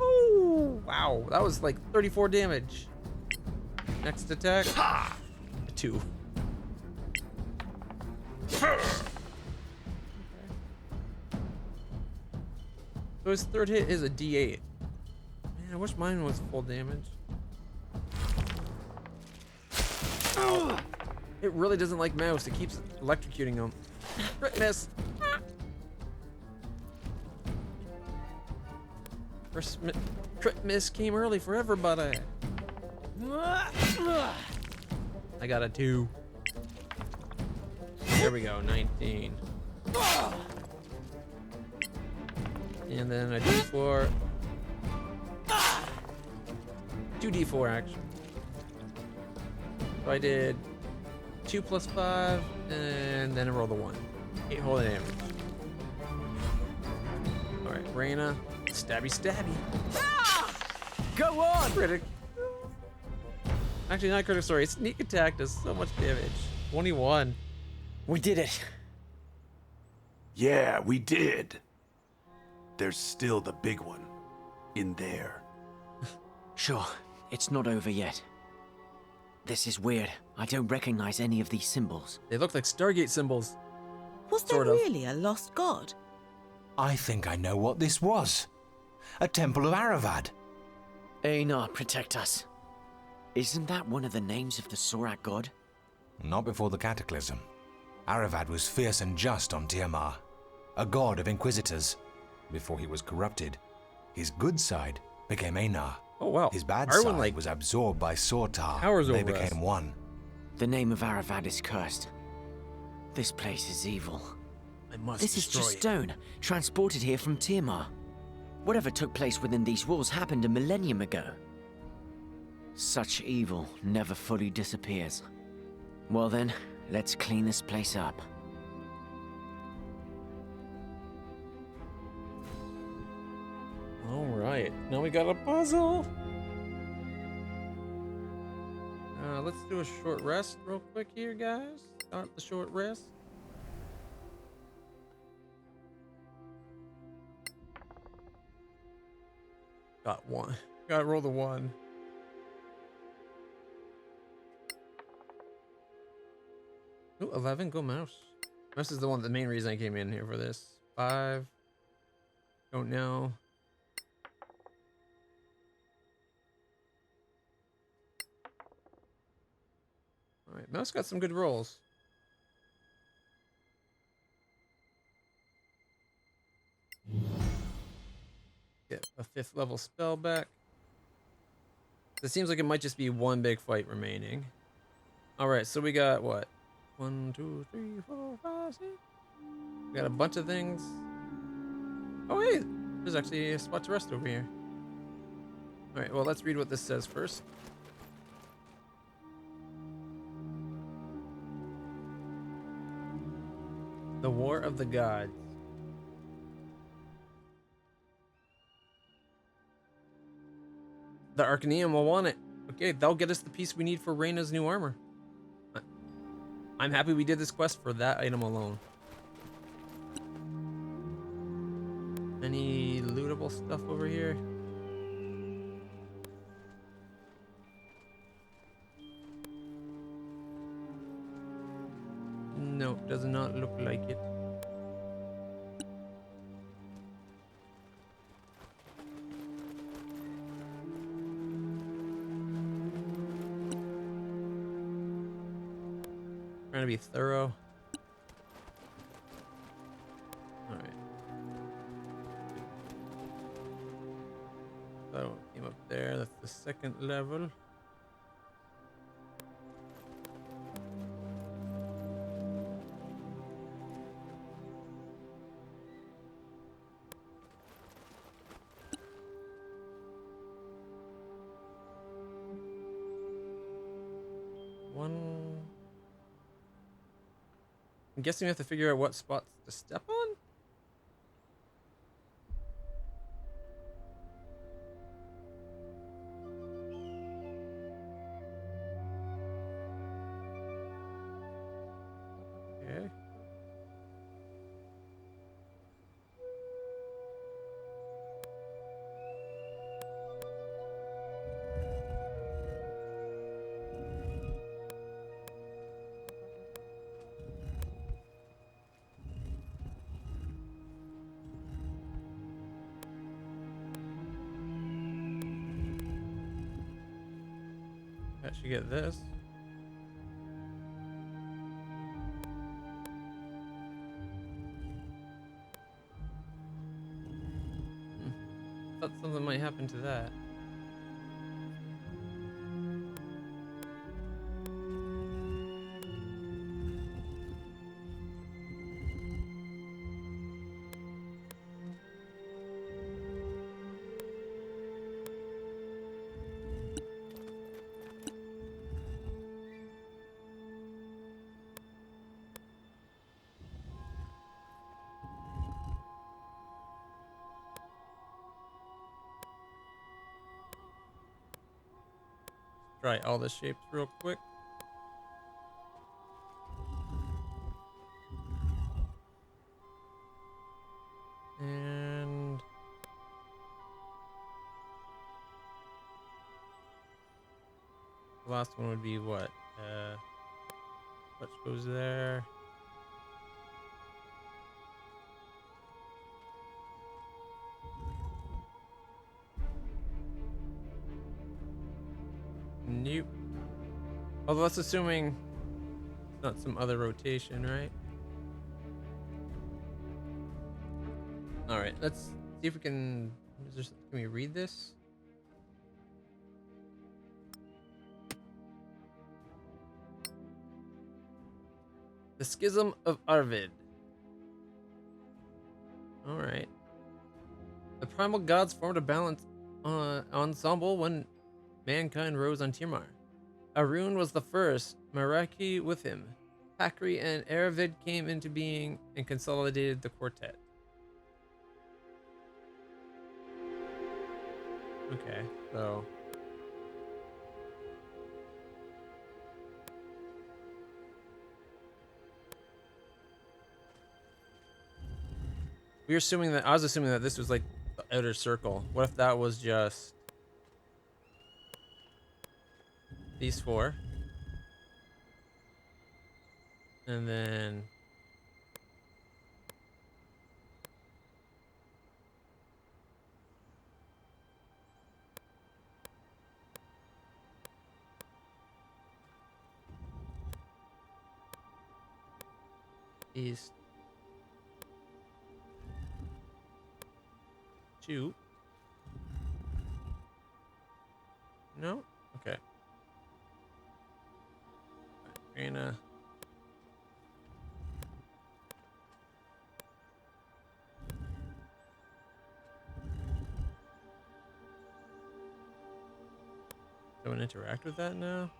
Oh, wow. That was like 34 damage. Next attack. 2. So his third hit is a D8. Man, I wish mine was full damage. Ow. It really doesn't like mouse. It keeps electrocuting him. Crit miss. First crit miss came early for everybody. I got a 2. There we go, 19. And then a D4. 2D4 actually. So I did 2 plus 5, and then I rolled a 1. 8 whole damage. Alright, Reyna. Stabby stabby. Go on. Critic. Actually, not critic, sorry. Sneak attack does so much damage. 21. We did it. Yeah, we did. There's still the big one. In there. Sure, it's not over yet. This is weird. I don't recognize any of these symbols. They look like Stargate symbols. Was there Sort of. really a lost god? I think I know what this was. A temple of Aravad. Einar, protect us. Isn't that one of the names of the Sorak god? Not before the cataclysm. Aravad was fierce and just on Tiamat, a god of inquisitors. before he was corrupted. His good side became Einar. Oh wow. His bad Arwen, side like, was absorbed by Sortar. towers They over us. became one. The name of Aravad is cursed. This place is evil. I must This is destroy just it. stone, transported here from Cear. Whatever took place within these walls happened a millennium ago. Such evil never fully disappears. Well then, let's clean this place up. All right, now we got a puzzle. Let's do a short rest real quick here, guys. Start the short rest. Got one. Got to roll the one. Ooh, 11. Go mouse. Mouse is the main reason I came in here for this. 5. Don't know. All right, mouse got some good rolls. Get a 5th level spell back. It seems like it might just be one big fight remaining. All right, so we got what? 1, 2, 3, 4, 5, 6. We got a bunch of things. Oh, hey, there's actually a spot to rest over here. All right, well, let's read what this says first. The War of the Gods. The Arcaneum will want it. Okay, they'll get us the piece we need for Reyna's new armor. I'm happy we did this quest for that item alone. Any lootable stuff over here? No, does not look like it. Trying to be thorough. All right. That one came up there. That's the second level. I'm guessing we have to figure out what spots to step on? Okay. I should get this. Thought something might happen to that. Try all the shapes real quick. And the last one would be what? Which goes there. Nope. Although that's assuming it's not some other rotation, right? All right, let's see if we can. Can we read this? The Schism of Arvid. All right. The primal gods formed a balanced ensemble when mankind rose on Tirmar. Arun was the first, Maraki with him. Pakri and Aravid came into being and consolidated the quartet. Okay, so... I was assuming that this was like the outer circle. What if that was just these four? And then these two. No? Okay. We're gonna... Don't interact with that now?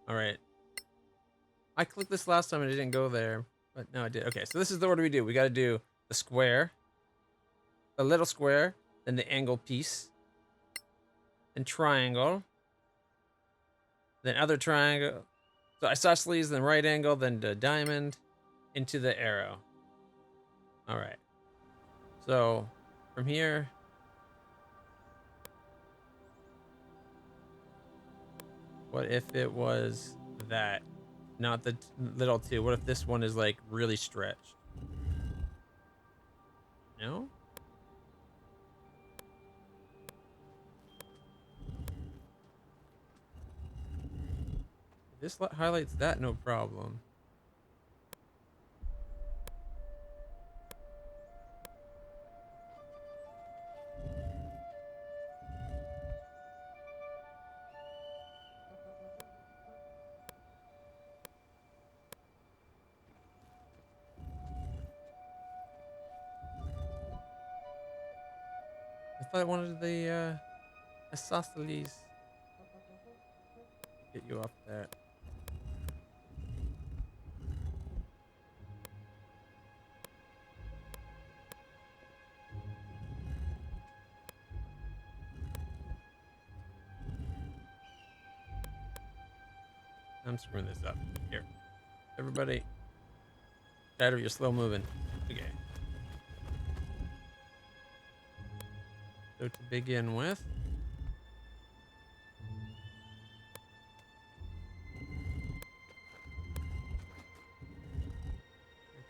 All right. I clicked this last time and it didn't go there, but now I did. Okay, so this is the order we do. We got to do the square, the little square, then the angle piece, then triangle, then other triangle. So isosceles, then right angle, then the diamond, into the arrow. All right. So from here, what if it was that, not the little two? What if this one is like really stretched? No? This highlights that, no problem. I thought I wanted the isosceles. Get you off that. I'm screwing this up. Here. Everybody. Shadow, you're slow moving. Okay. So to begin with.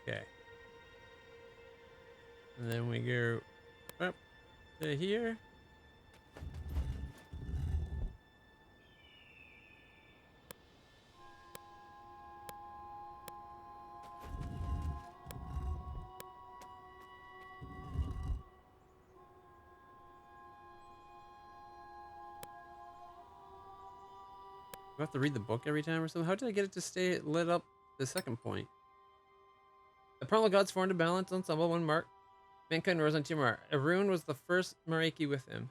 Okay. And then we go up to here. Do I have to read the book every time or something? How did I get it to stay lit up the second point? The primal gods formed a balanced ensemble when mankind rose on Tirmar. Arun was the first Maraki with him.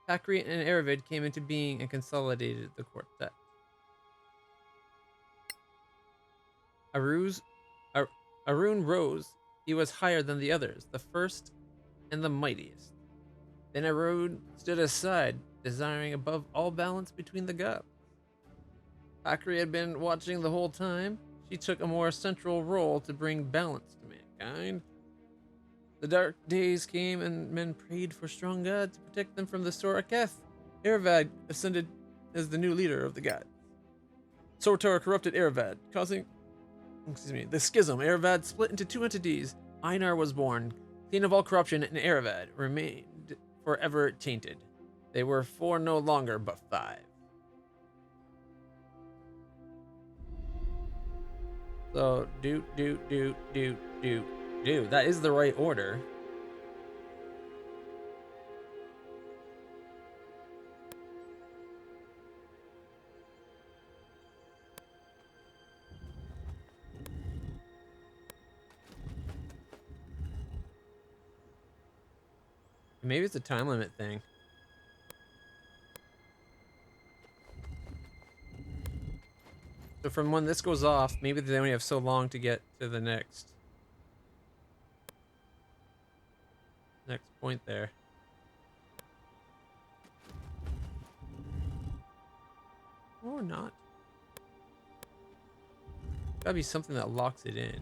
Pakri and Aravid came into being and consolidated the quartet. Arun rose. He was higher than the others, the first and the mightiest. Then Arun stood aside, desiring above all balance between the gods. Pakri had been watching the whole time. She took a more central role to bring balance to mankind. The dark days came and men prayed for strong gods to protect them from the Soraketh. Eravad ascended as the new leader of the gods. Sortar corrupted Eravad, causing the schism. Eravad split into two entities. Einar was born, Clean of all corruption in Erevad, remained forever tainted. They were 4 no longer, but 5. So, do. That is the right order. Maybe it's a time limit thing. So from when this goes off, maybe they only have so long to get to the next point there. Or not. Gotta be something that locks it in.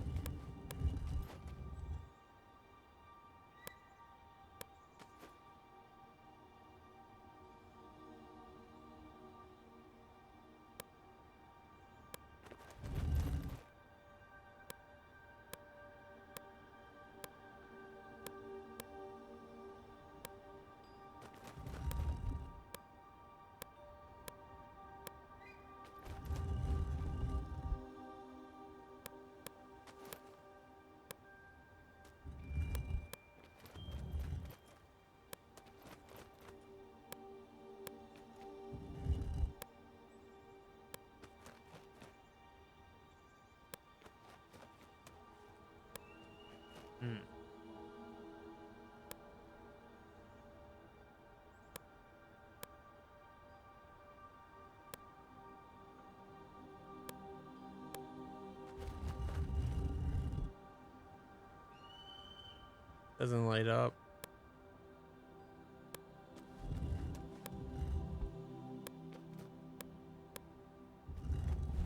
Doesn't light up.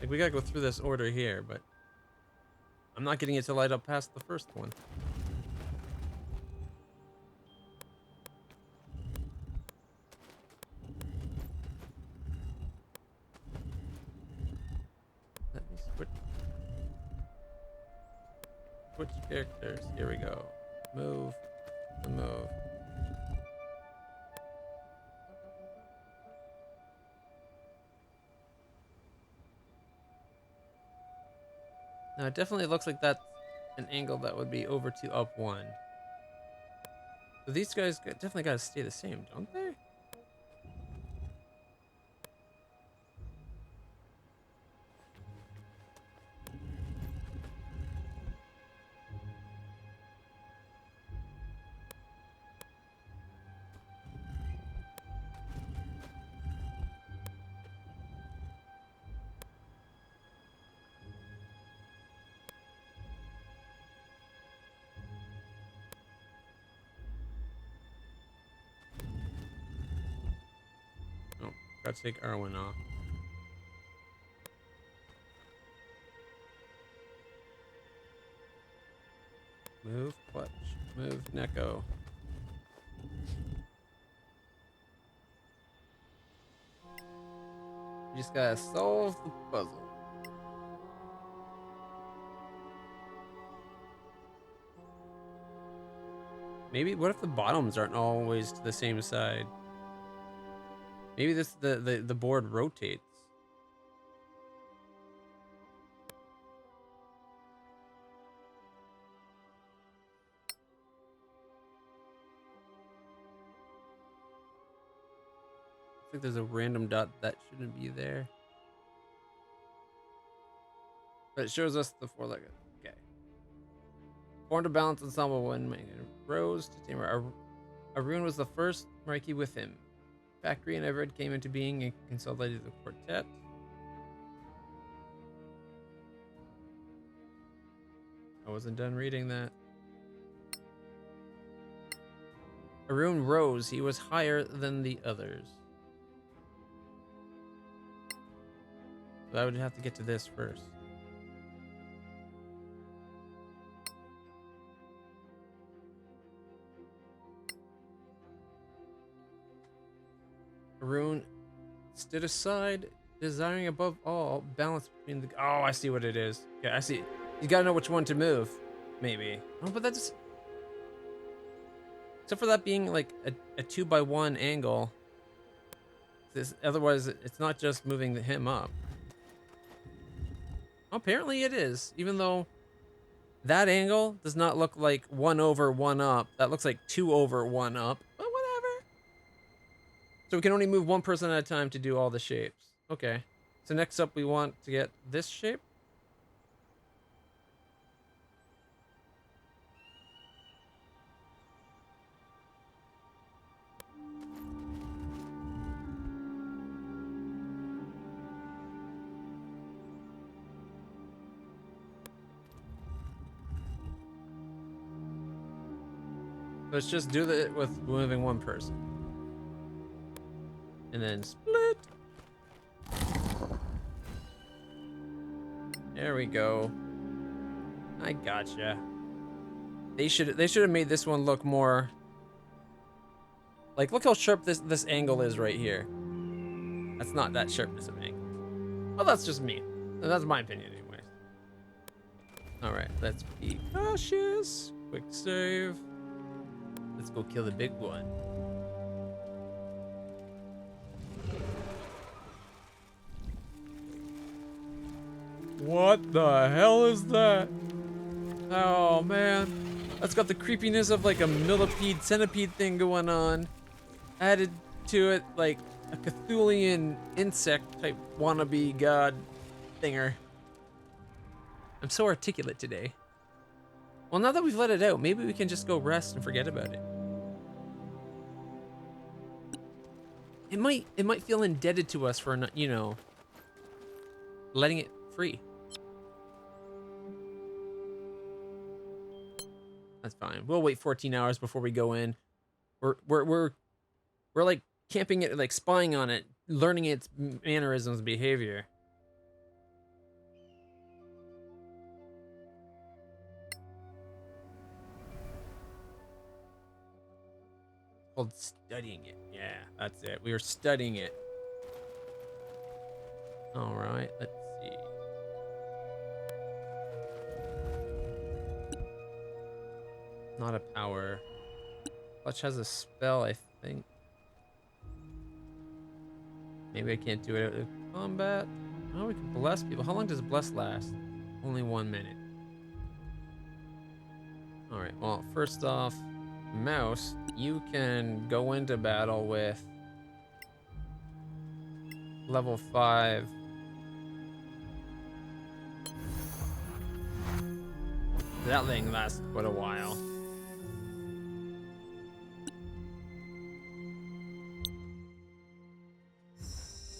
Like, we gotta go through this order here, but I'm not getting it to light up past the first one. Let me switch characters. Here we go. Move. Move. Now it definitely looks like that's an angle that would be over to up 1. So these guys definitely gotta stay the same, don't they? Gotta take Arwen off. Move clutch. Move Neko. You just gotta solve the puzzle. Maybe, what if the bottoms aren't always to the same side? Maybe the board rotates. Looks like there's a random dot that shouldn't be there. But it shows us the 4-legged. Okay. Formed a balanced ensemble when Rose to Tamer. Arun was the first Marquis with him. Factory and Everett came into being and consolidated the quartet. I wasn't done reading that. Arun rose. He was higher than the others. So I would have to get to this first. Arun stood aside, desiring above all balance between the. Oh, I see what it is. Yeah, I see. You gotta know which one to move, maybe. Oh, but that's. Except for that being like a 2x1 angle. Otherwise, it's not just moving him up. Apparently it is, even though that angle does not look like 1 over 1 up. That looks like 2 over 1 up, but whatever. So we can only move one person at a time to do all the shapes. Okay. So next up we want to get this shape. Let's just do it with moving one person. And then split. There we go. I gotcha. They should have made this one look more like, look how sharp this angle is right here. That's not that sharpness of angle. Well, that's just me. That's my opinion anyways. All right, let's be cautious. Quick save. Let's go kill the big one. What the hell is that? Oh man, that's got the creepiness of like a millipede centipede thing going on. Added to it like a Cthulhian insect type wannabe god thinger. I'm so articulate today. Well, now that we've let it out, maybe we can just go rest and forget about it. It might feel indebted to us for, you know, letting it free. That's fine. We'll wait 14 hours before we go in. We're like camping it, like spying on it, learning its mannerisms, behavior. Called studying it. Yeah, that's it. We were studying it. All right, let's see. Not a power. Clutch has a spell, I think. Maybe I can't do it out of combat. Oh, we can bless people. How long does bless last? Only 1 minute. All right, well, first off, Mouse, you can go into battle with level 5. That thing lasts quite a while.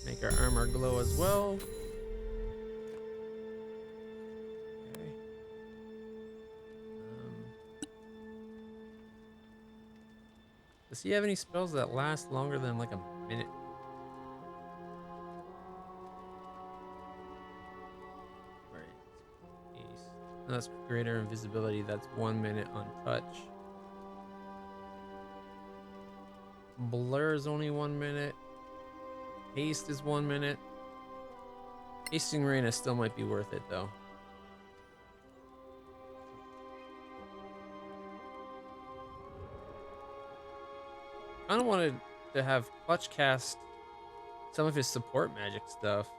Make our armor glow as well. Okay. Does he have any spells that last longer than like a minute? Right. Peace. That's greater invisibility. That's 1 minute on touch. Blur is only 1 minute. Haste is 1 minute. Hasting Rain still might be worth it though. I kind of wanted to have Clutch cast some of his support magic stuff.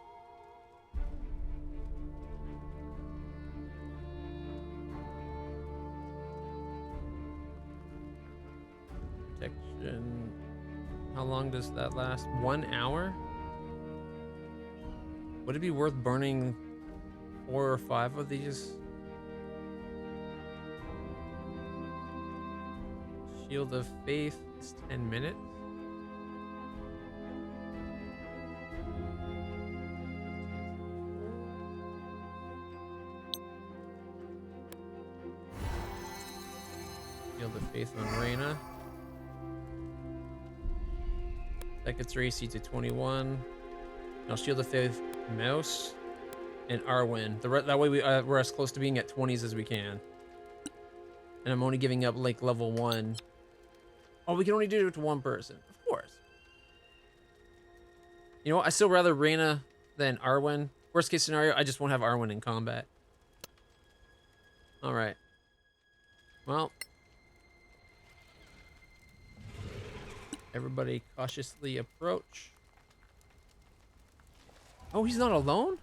Protection. How long does that last? 1 hour? Would it be worth burning 4 or 5 of these? Shield of Faith is 10 minutes. Shield of Faith on Reyna. That gets her AC to 21. Now Shield of Faith, Mouse, and Arwen. That way we're as close to being at 20s as we can. And I'm only giving up like level 1. Oh, we can only do it to one person. Of course. You know what? I still rather Reyna than Arwen. Worst case scenario, I just won't have Arwen in combat. Alright. Well. Everybody cautiously approach. Oh, he's not alone?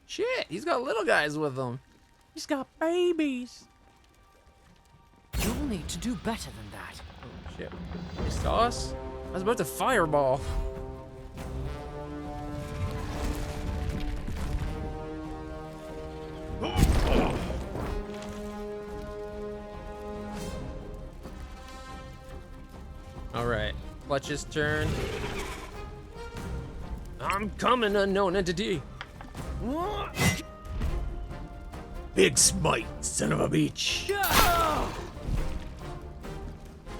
Shit, he's got little guys with him. He's got babies. You'll need to do better than that. Oh, shit. He saw us? I was about to fireball. Alright, Clutch's turn. I'm coming, unknown entity. Big smite, son of a bitch.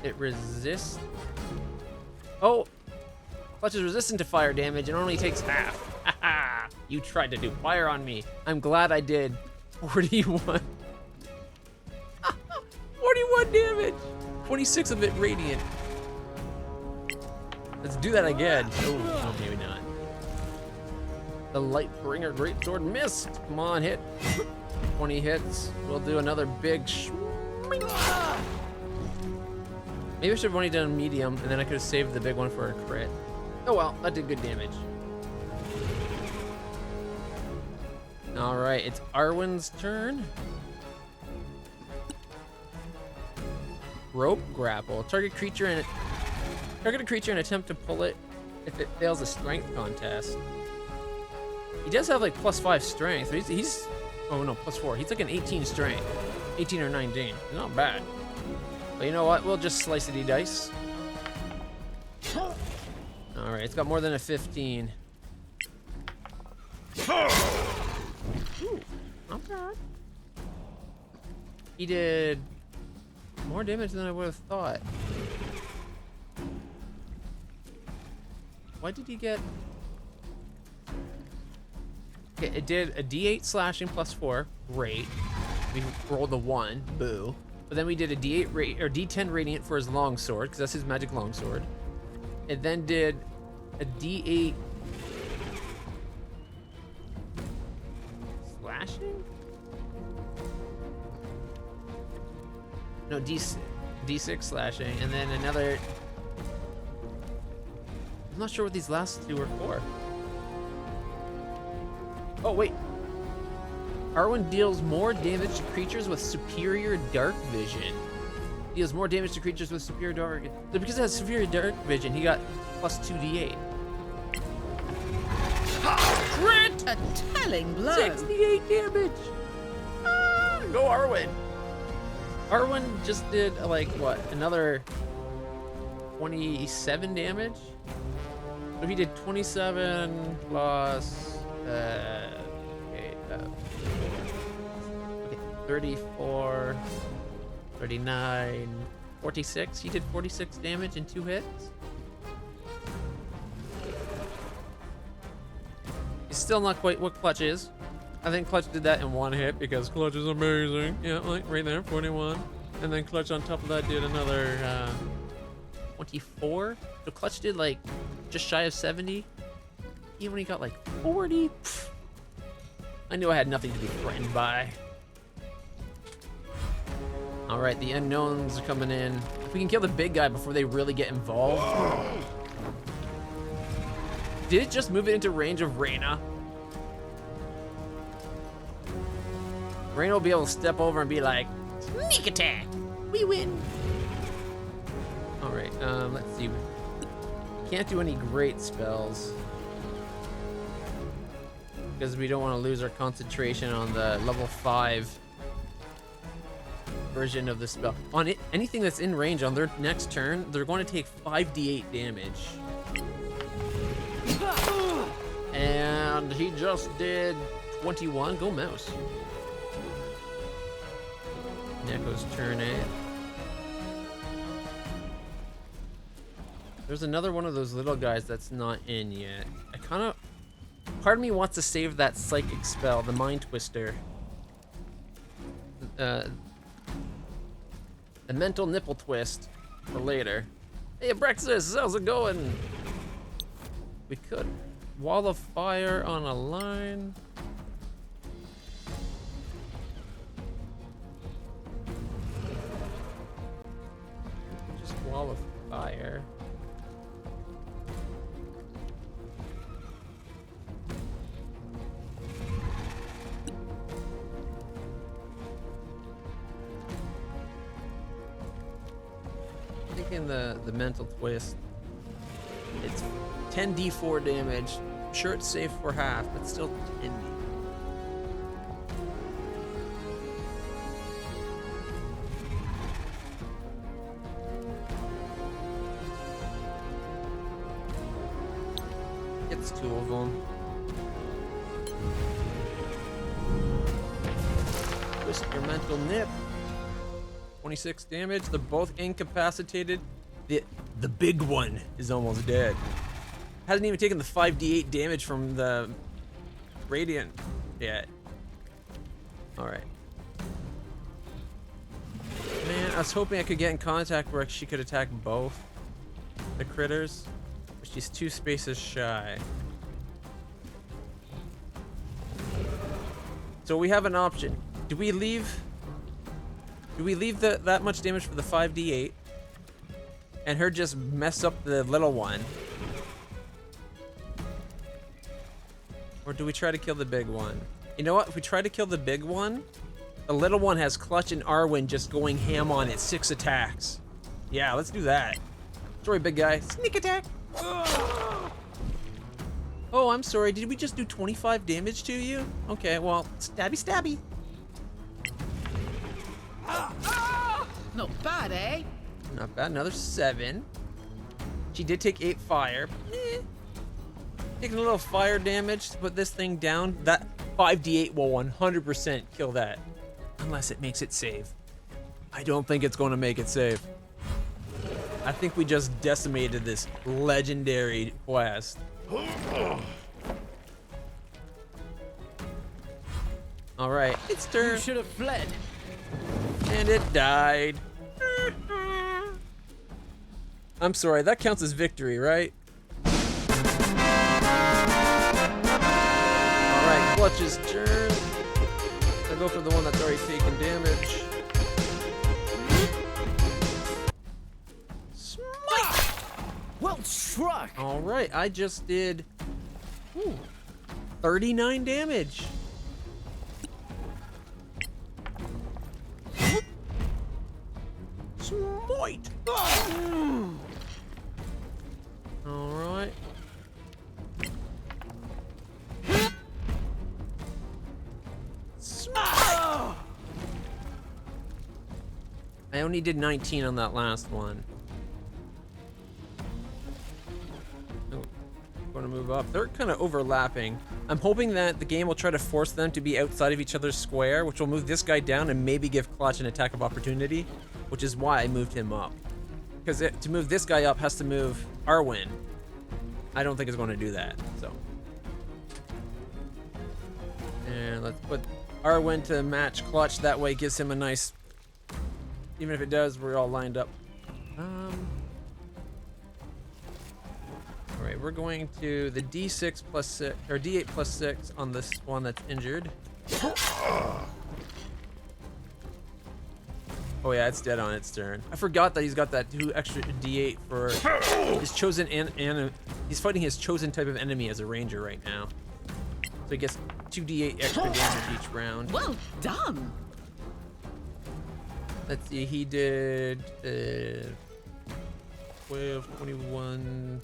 It resists. Oh, Clutch is resistant to fire damage and only takes half. Haha, you tried to do fire on me. I'm glad I did. 41. 41 damage. 26 of it radiant. Let's do that again. Oh, no, maybe not. The Lightbringer Greatsword missed. Come on, hit. 20 hits. We'll do another big Maybe I should have only done medium, and then I could have saved the big one for a crit. Oh well, that did good damage. Alright, it's Arwen's turn. Rope grapple. Target a creature and attempt to pull it if it fails a strength contest. He does have like +5 strength. He's oh no, +4. He's like an 18 strength. 18 or 19. Not bad. But you know what? We'll just slice it, dice. Alright, it's got more than a 15. Ooh, not bad. He did more damage than I would have thought. Why did he get... Okay, it did a D8 slashing +4. Great. We rolled a 1. Boo. But then we did a D8 or D10 radiant for his longsword, because that's his magic longsword. It then did a D8 slashing? No, D6 slashing, and then another... I'm not sure what these last two are for. Oh, wait. Arwen deals more damage to creatures with superior dark vision. Deals more damage to creatures with superior dark vision. So because it has superior dark vision, he got +2d8. Crit! A telling blow. 68 damage! Ah, go Arwen! Arwen just did, like, what? Another 27 damage? So he did 27 plus... okay, 34, 39, 46. He did 46 damage in 2 hits. He's still not quite what Clutch is. I think Clutch did that in 1 hit because Clutch is amazing. Yeah, like right there, 41. And then Clutch on top of that did another 24. So Clutch did like just shy of 70. He only got like 40. Pfft. I knew I had nothing to be threatened by. All right, the unknowns are coming in. If we can kill the big guy before they really get involved. Did it just move it into range of Reyna? Reyna will be able to step over and be like, sneak attack, we win. All right, let's see. Can't do any great spells because we don't want to lose our concentration on the level 5 version of the spell. On it, anything that's in range on their next turn, they're going to take 5d8 damage. And he just did 21. Go mouse. Neko's turn, eh? There's another one of those little guys that's not in yet. Part of me wants to save that psychic spell, the Mind Twister. The mental nipple twist for later. Hey, Brexis, how's it going? We could wall of fire on a line. Just wall of fire. taking the mental twist. It's 10d4 damage. I'm sure it's safe for half, but still 10d. It's 2 of them. Twist your mental nip. 26 damage. They're both incapacitated. The big one is almost dead. Hasn't even taken the 5d8 damage from the radiant yet. All right. Man, I was hoping I could get in contact where she could attack both the critters, but she's 2 spaces shy. So we have an option. Do we leave that much damage for the 5d8 and her just mess up the little one? Or do we try to kill the big one? You know what? If we try to kill the big one, the little one has Clutch and Arwen just going ham on it. 6 attacks. Yeah, let's do that. Sorry, big guy. Sneak attack. Oh, I'm sorry. Did we just do 25 damage to you? Okay, well, stabby stabby. Not bad, eh? Not bad. Another 7. She did take 8 fire. Taking a little fire damage to put this thing down. That 5d8 will 100% kill that. Unless it makes it save. I don't think it's going to make it save. I think we just decimated this legendary quest. Alright, it's turn. You should have fled. And it died. I'm sorry, that counts as victory, right? Alright, Clutch's turn. I'll go for the one that's already taken damage. Smite! Well struck. Alright, I just did 39 damage. Smite! Alright. Smite! I only did 19 on that last one. Oh, going to move up. They're kind of overlapping. I'm hoping that the game will try to force them to be outside of each other's square, which will move this guy down and maybe give Clutch an attack of opportunity, which is why I moved him up. Because to move this guy up has to move Arwen. I don't think it's going to do that, so. And let's put Arwen to match Clutch. That way it gives him a nice, even if it does, we're all lined up. All right, we're going to the D6 plus 6, or D8 plus 6 on this one that's injured. Oh yeah, it's dead on its turn. I forgot that he's got that 2 extra D8 for his chosen he's fighting his chosen type of enemy as a ranger right now. So he gets 2 D8 extra damage each round. Well done. Let's see, he did 12, 21,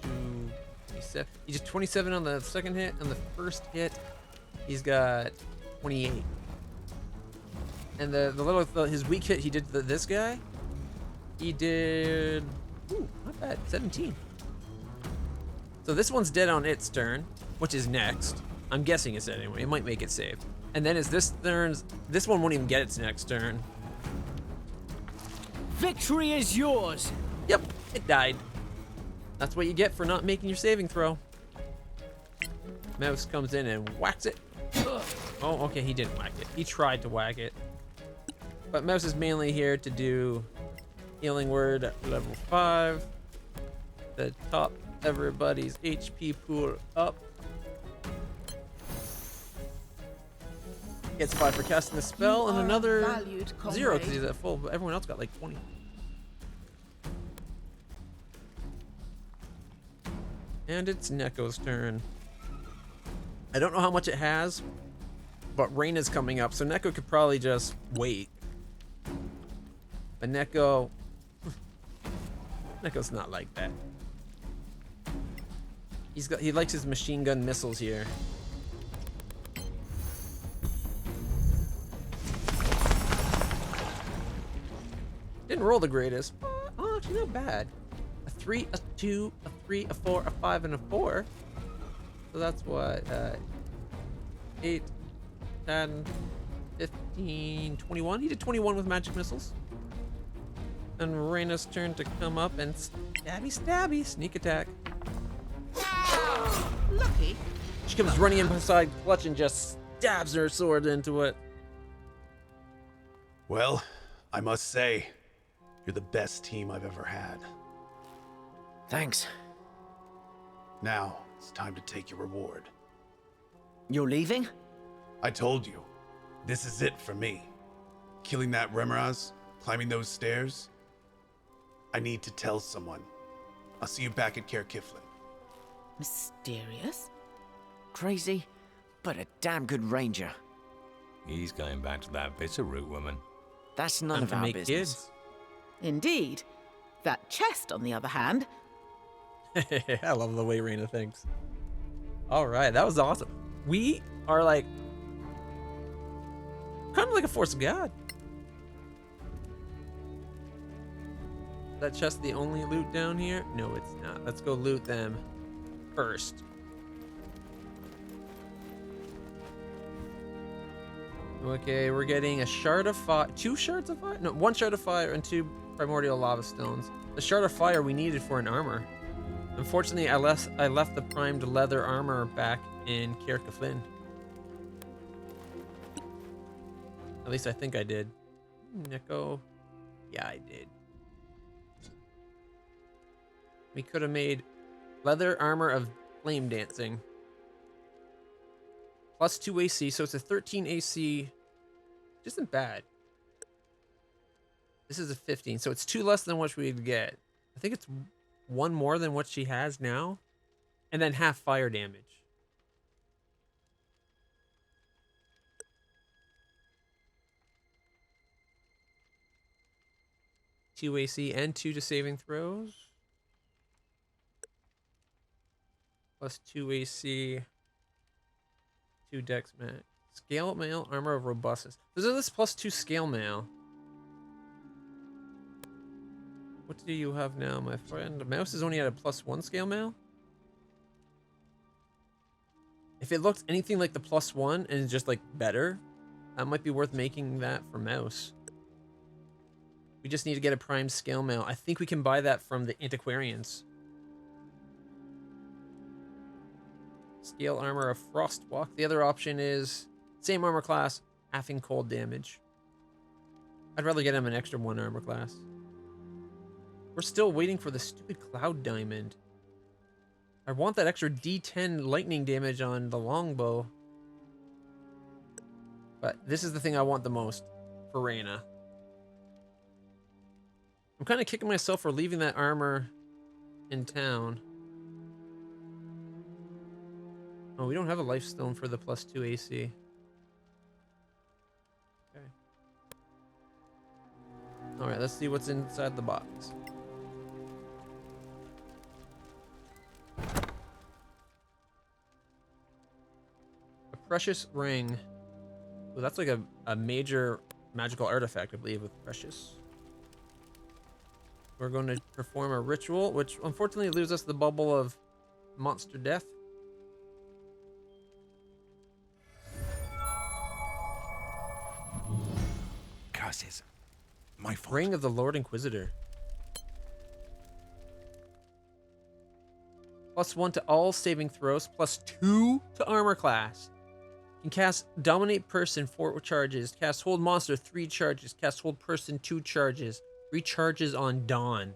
22, 27. He did 27 on the second hit. On the first hit, he's got 28. And his weak hit he did to this guy, he did, not bad, 17. So this one's dead on its turn, which is next. I'm guessing it's dead anyway. It might make it save. And then as this one won't even get its next turn. Victory is yours. Yep, it died. That's what you get for not making your saving throw. Mouse comes in and whacks it. Oh, okay, he didn't whack it. He tried to whack it. But Mouse is mainly here to do healing word at level 5. To top everybody's HP pool up. Gets 5 for casting the spell and another 0 because he's at full, but everyone else got like 20. And it's Neko's turn. I don't know how much it has, but rain is coming up, so Neko could probably just wait. But Neko Neko's not like that. He likes his machine gun missiles here. Didn't roll the greatest. Oh, actually not bad. A 3, a 2, a 3, a 4, a 5, and a 4. So that's what, 8, 10, 15, 21. He did 21 with magic missiles. And Reina's turn to come up and stabby, sneak attack. Lucky. She comes running in beside Clutch and just stabs her sword into it. Well, I must say, you're the best team I've ever had. Thanks. Now, it's time to take your reward. You're leaving? I told you, this is it for me. Killing that Remoraz, climbing those stairs. I need to tell someone. I'll see you back at Cear Kiflin. Mysterious? Crazy, but a damn good ranger. He's going back to that bitter root woman. That's none Time of to our make business. kids. Indeed. That chest, on the other hand. I love the way Reina thinks. All right, that was awesome. We are like kind of like a force of God. That chest the only loot down here? No, it's not. Let's go loot them first. Okay, we're getting a shard of fire, 2 shards of fire? No, 1 shard of fire and 2 primordial lava stones. The shard of fire we needed for an armor. Unfortunately, I left the primed leather armor back in Cear Kiflin. At least I think I did. Neko. Yeah, I did. We could have made leather armor of flame dancing. Plus 2 AC, so it's a 13 AC. Which isn't bad. This is a 15, so it's 2 less than what we'd get. I think it's 1 more than what she has now. And then half fire damage. Two AC and 2 to saving throws. Plus 2 AC. 2 dex max. Scale mail, armor of robustness. This is this plus 2 scale mail. What do you have now, my friend? Mouse is only at a plus 1 scale mail. If it looked anything like the plus 1 and just like better, that might be worth making that for mouse. We just need to get a prime scale mail. I think we can buy that from the antiquarians. Scale armor of Frostwalk. The other option is same armor class, halving cold damage. I'd rather get him an extra 1 armor class. We're still waiting for the stupid cloud diamond. I want that extra D10 lightning damage on the longbow. But this is the thing I want the most for Reina. I'm kind of kicking myself for leaving that armor in town. Oh, we don't have a life stone for the plus 2 AC. Okay. Alright, let's see what's inside the box. A precious ring. Ooh, that's like a major magical artifact, I believe, with precious. We're going to perform a ritual, which unfortunately leaves us the bubble of monster death. Curses. My fault. Ring of the Lord Inquisitor. Plus 1 to all saving throws, plus 2 to armor class. You can cast Dominate Person 4 charges, cast Hold Monster 3 charges, cast Hold Person 2 charges, 3 charges on Dawn.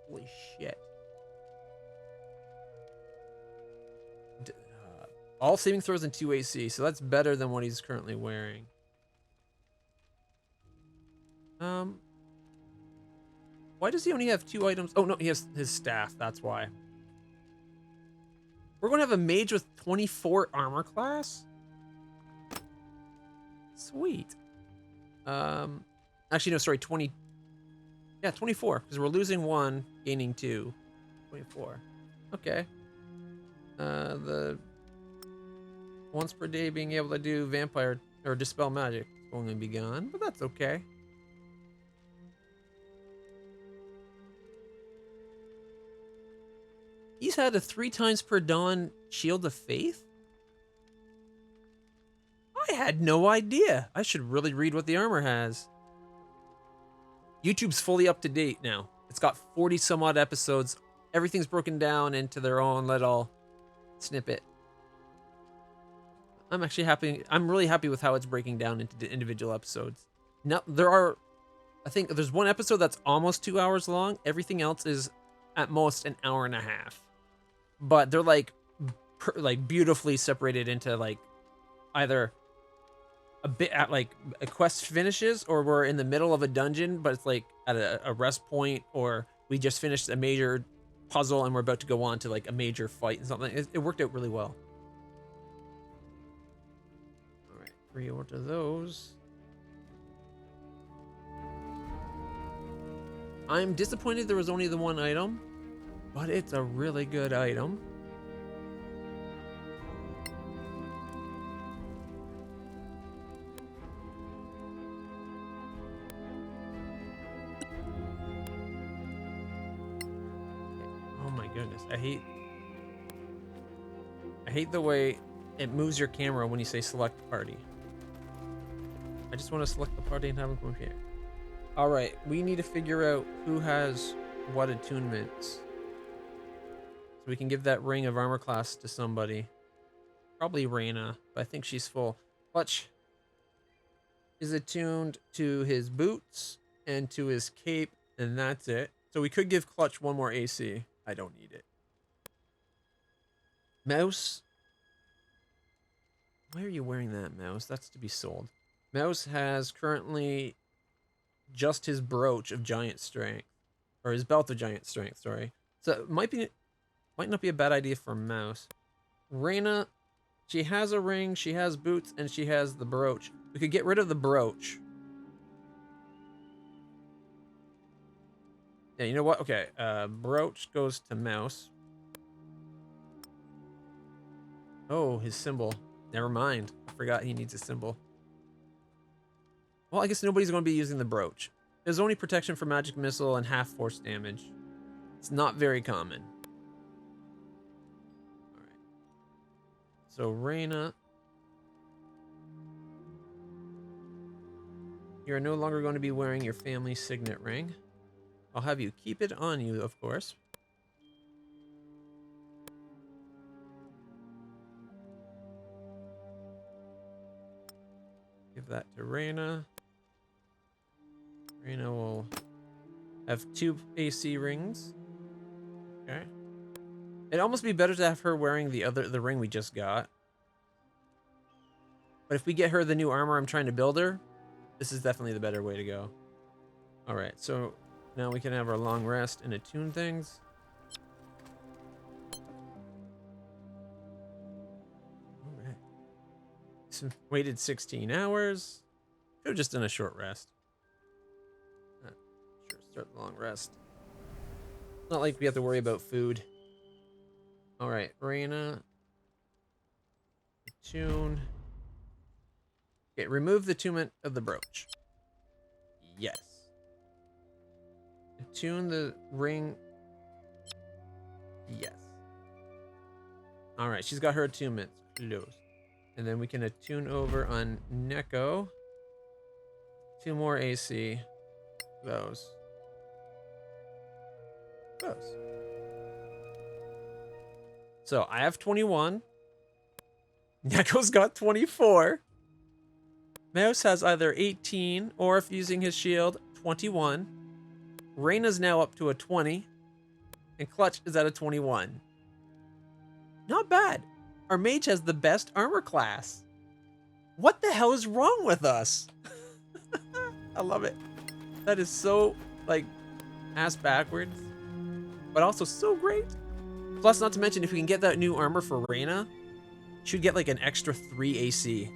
Holy shit. All saving throws and 2 AC, so that's better than what he's currently wearing. Why does he only have 2 items? Oh no, he has his staff, that's why. We're gonna have a mage with 24 armor class? Sweet. Actually no, sorry, 20. Yeah, 24, because we're losing 1, gaining 2. 24. Okay. The once per day being able to do vampire or dispel magic is going to be gone, but that's okay. He's had a 3 times per dawn shield of faith? I had no idea. I should really read what the armor has. YouTube's fully up to date now. It's got 40 some odd episodes. Everything's broken down into their own little snippet. I'm actually happy. I'm really happy with how it's breaking down into the individual episodes. Now, I think there's one episode that's almost 2 hours long. Everything else is at most an hour and a half. But they're like beautifully separated into like either a bit at like a quest finishes, or we're in the middle of a dungeon, but it's like at a rest point, or we just finished a major puzzle and we're about to go on to like a major fight and something. It worked out really well. All right, reorder those. I'm disappointed there was only the one item, but it's a really good item. Oh my goodness, I hate the way it moves your camera when you say select party. I just want to select the party and have them come here. All right, we need to figure out who has what attunements, so we can give that ring of armor class to somebody. Probably Reyna, but I think she's full. Clutch is attuned to his boots and to his cape, and that's it. So we could give Clutch 1 more AC. I don't need it. Mouse. Why are you wearing that, Mouse? That's to be sold. Mouse has currently just his brooch of giant strength, or his belt of giant strength, sorry. So it might not be a bad idea for Mouse. Reyna, she has a ring, she has boots, and she has the brooch. We could get rid of the brooch. Yeah, you know what? Okay, brooch goes to Mouse. Oh, his symbol. Never mind. I forgot he needs a symbol. Well, I guess nobody's going to be using the brooch. There's only protection for magic missile and half force damage. It's not very common. Alright. So, Reyna. You are no longer going to be wearing your family signet ring. I'll have you keep it on you, of course. Give that to Reyna. Reyna will have 2 AC rings. Okay. It'd almost be better to have her wearing the ring we just got. But if we get her the new armor I'm trying to build her, this is definitely the better way to go. Alright, so now we can have our long rest and attune things. Alright. So waited 16 hours. Could have just done a short rest. Sure, start the long rest. It's not like we have to worry about food. Alright, Reyna. Attune. Okay, remove the attunement of the brooch. Yes. Attune the ring. Yes. Alright, she's got her attunements. Close. And then we can attune over on Neko. 2 more AC. Those. So I have 21. Neko's got 24. Mouse has either 18, or if using his shield, 21. Reyna's now up to a 20. And Clutch is at a 21. Not bad. Our mage has the best armor class. What the hell is wrong with us? I love it. That is so, like, ass backwards. But also so great. Plus, not to mention, if we can get that new armor for Reyna, she'd get like an extra 3 AC.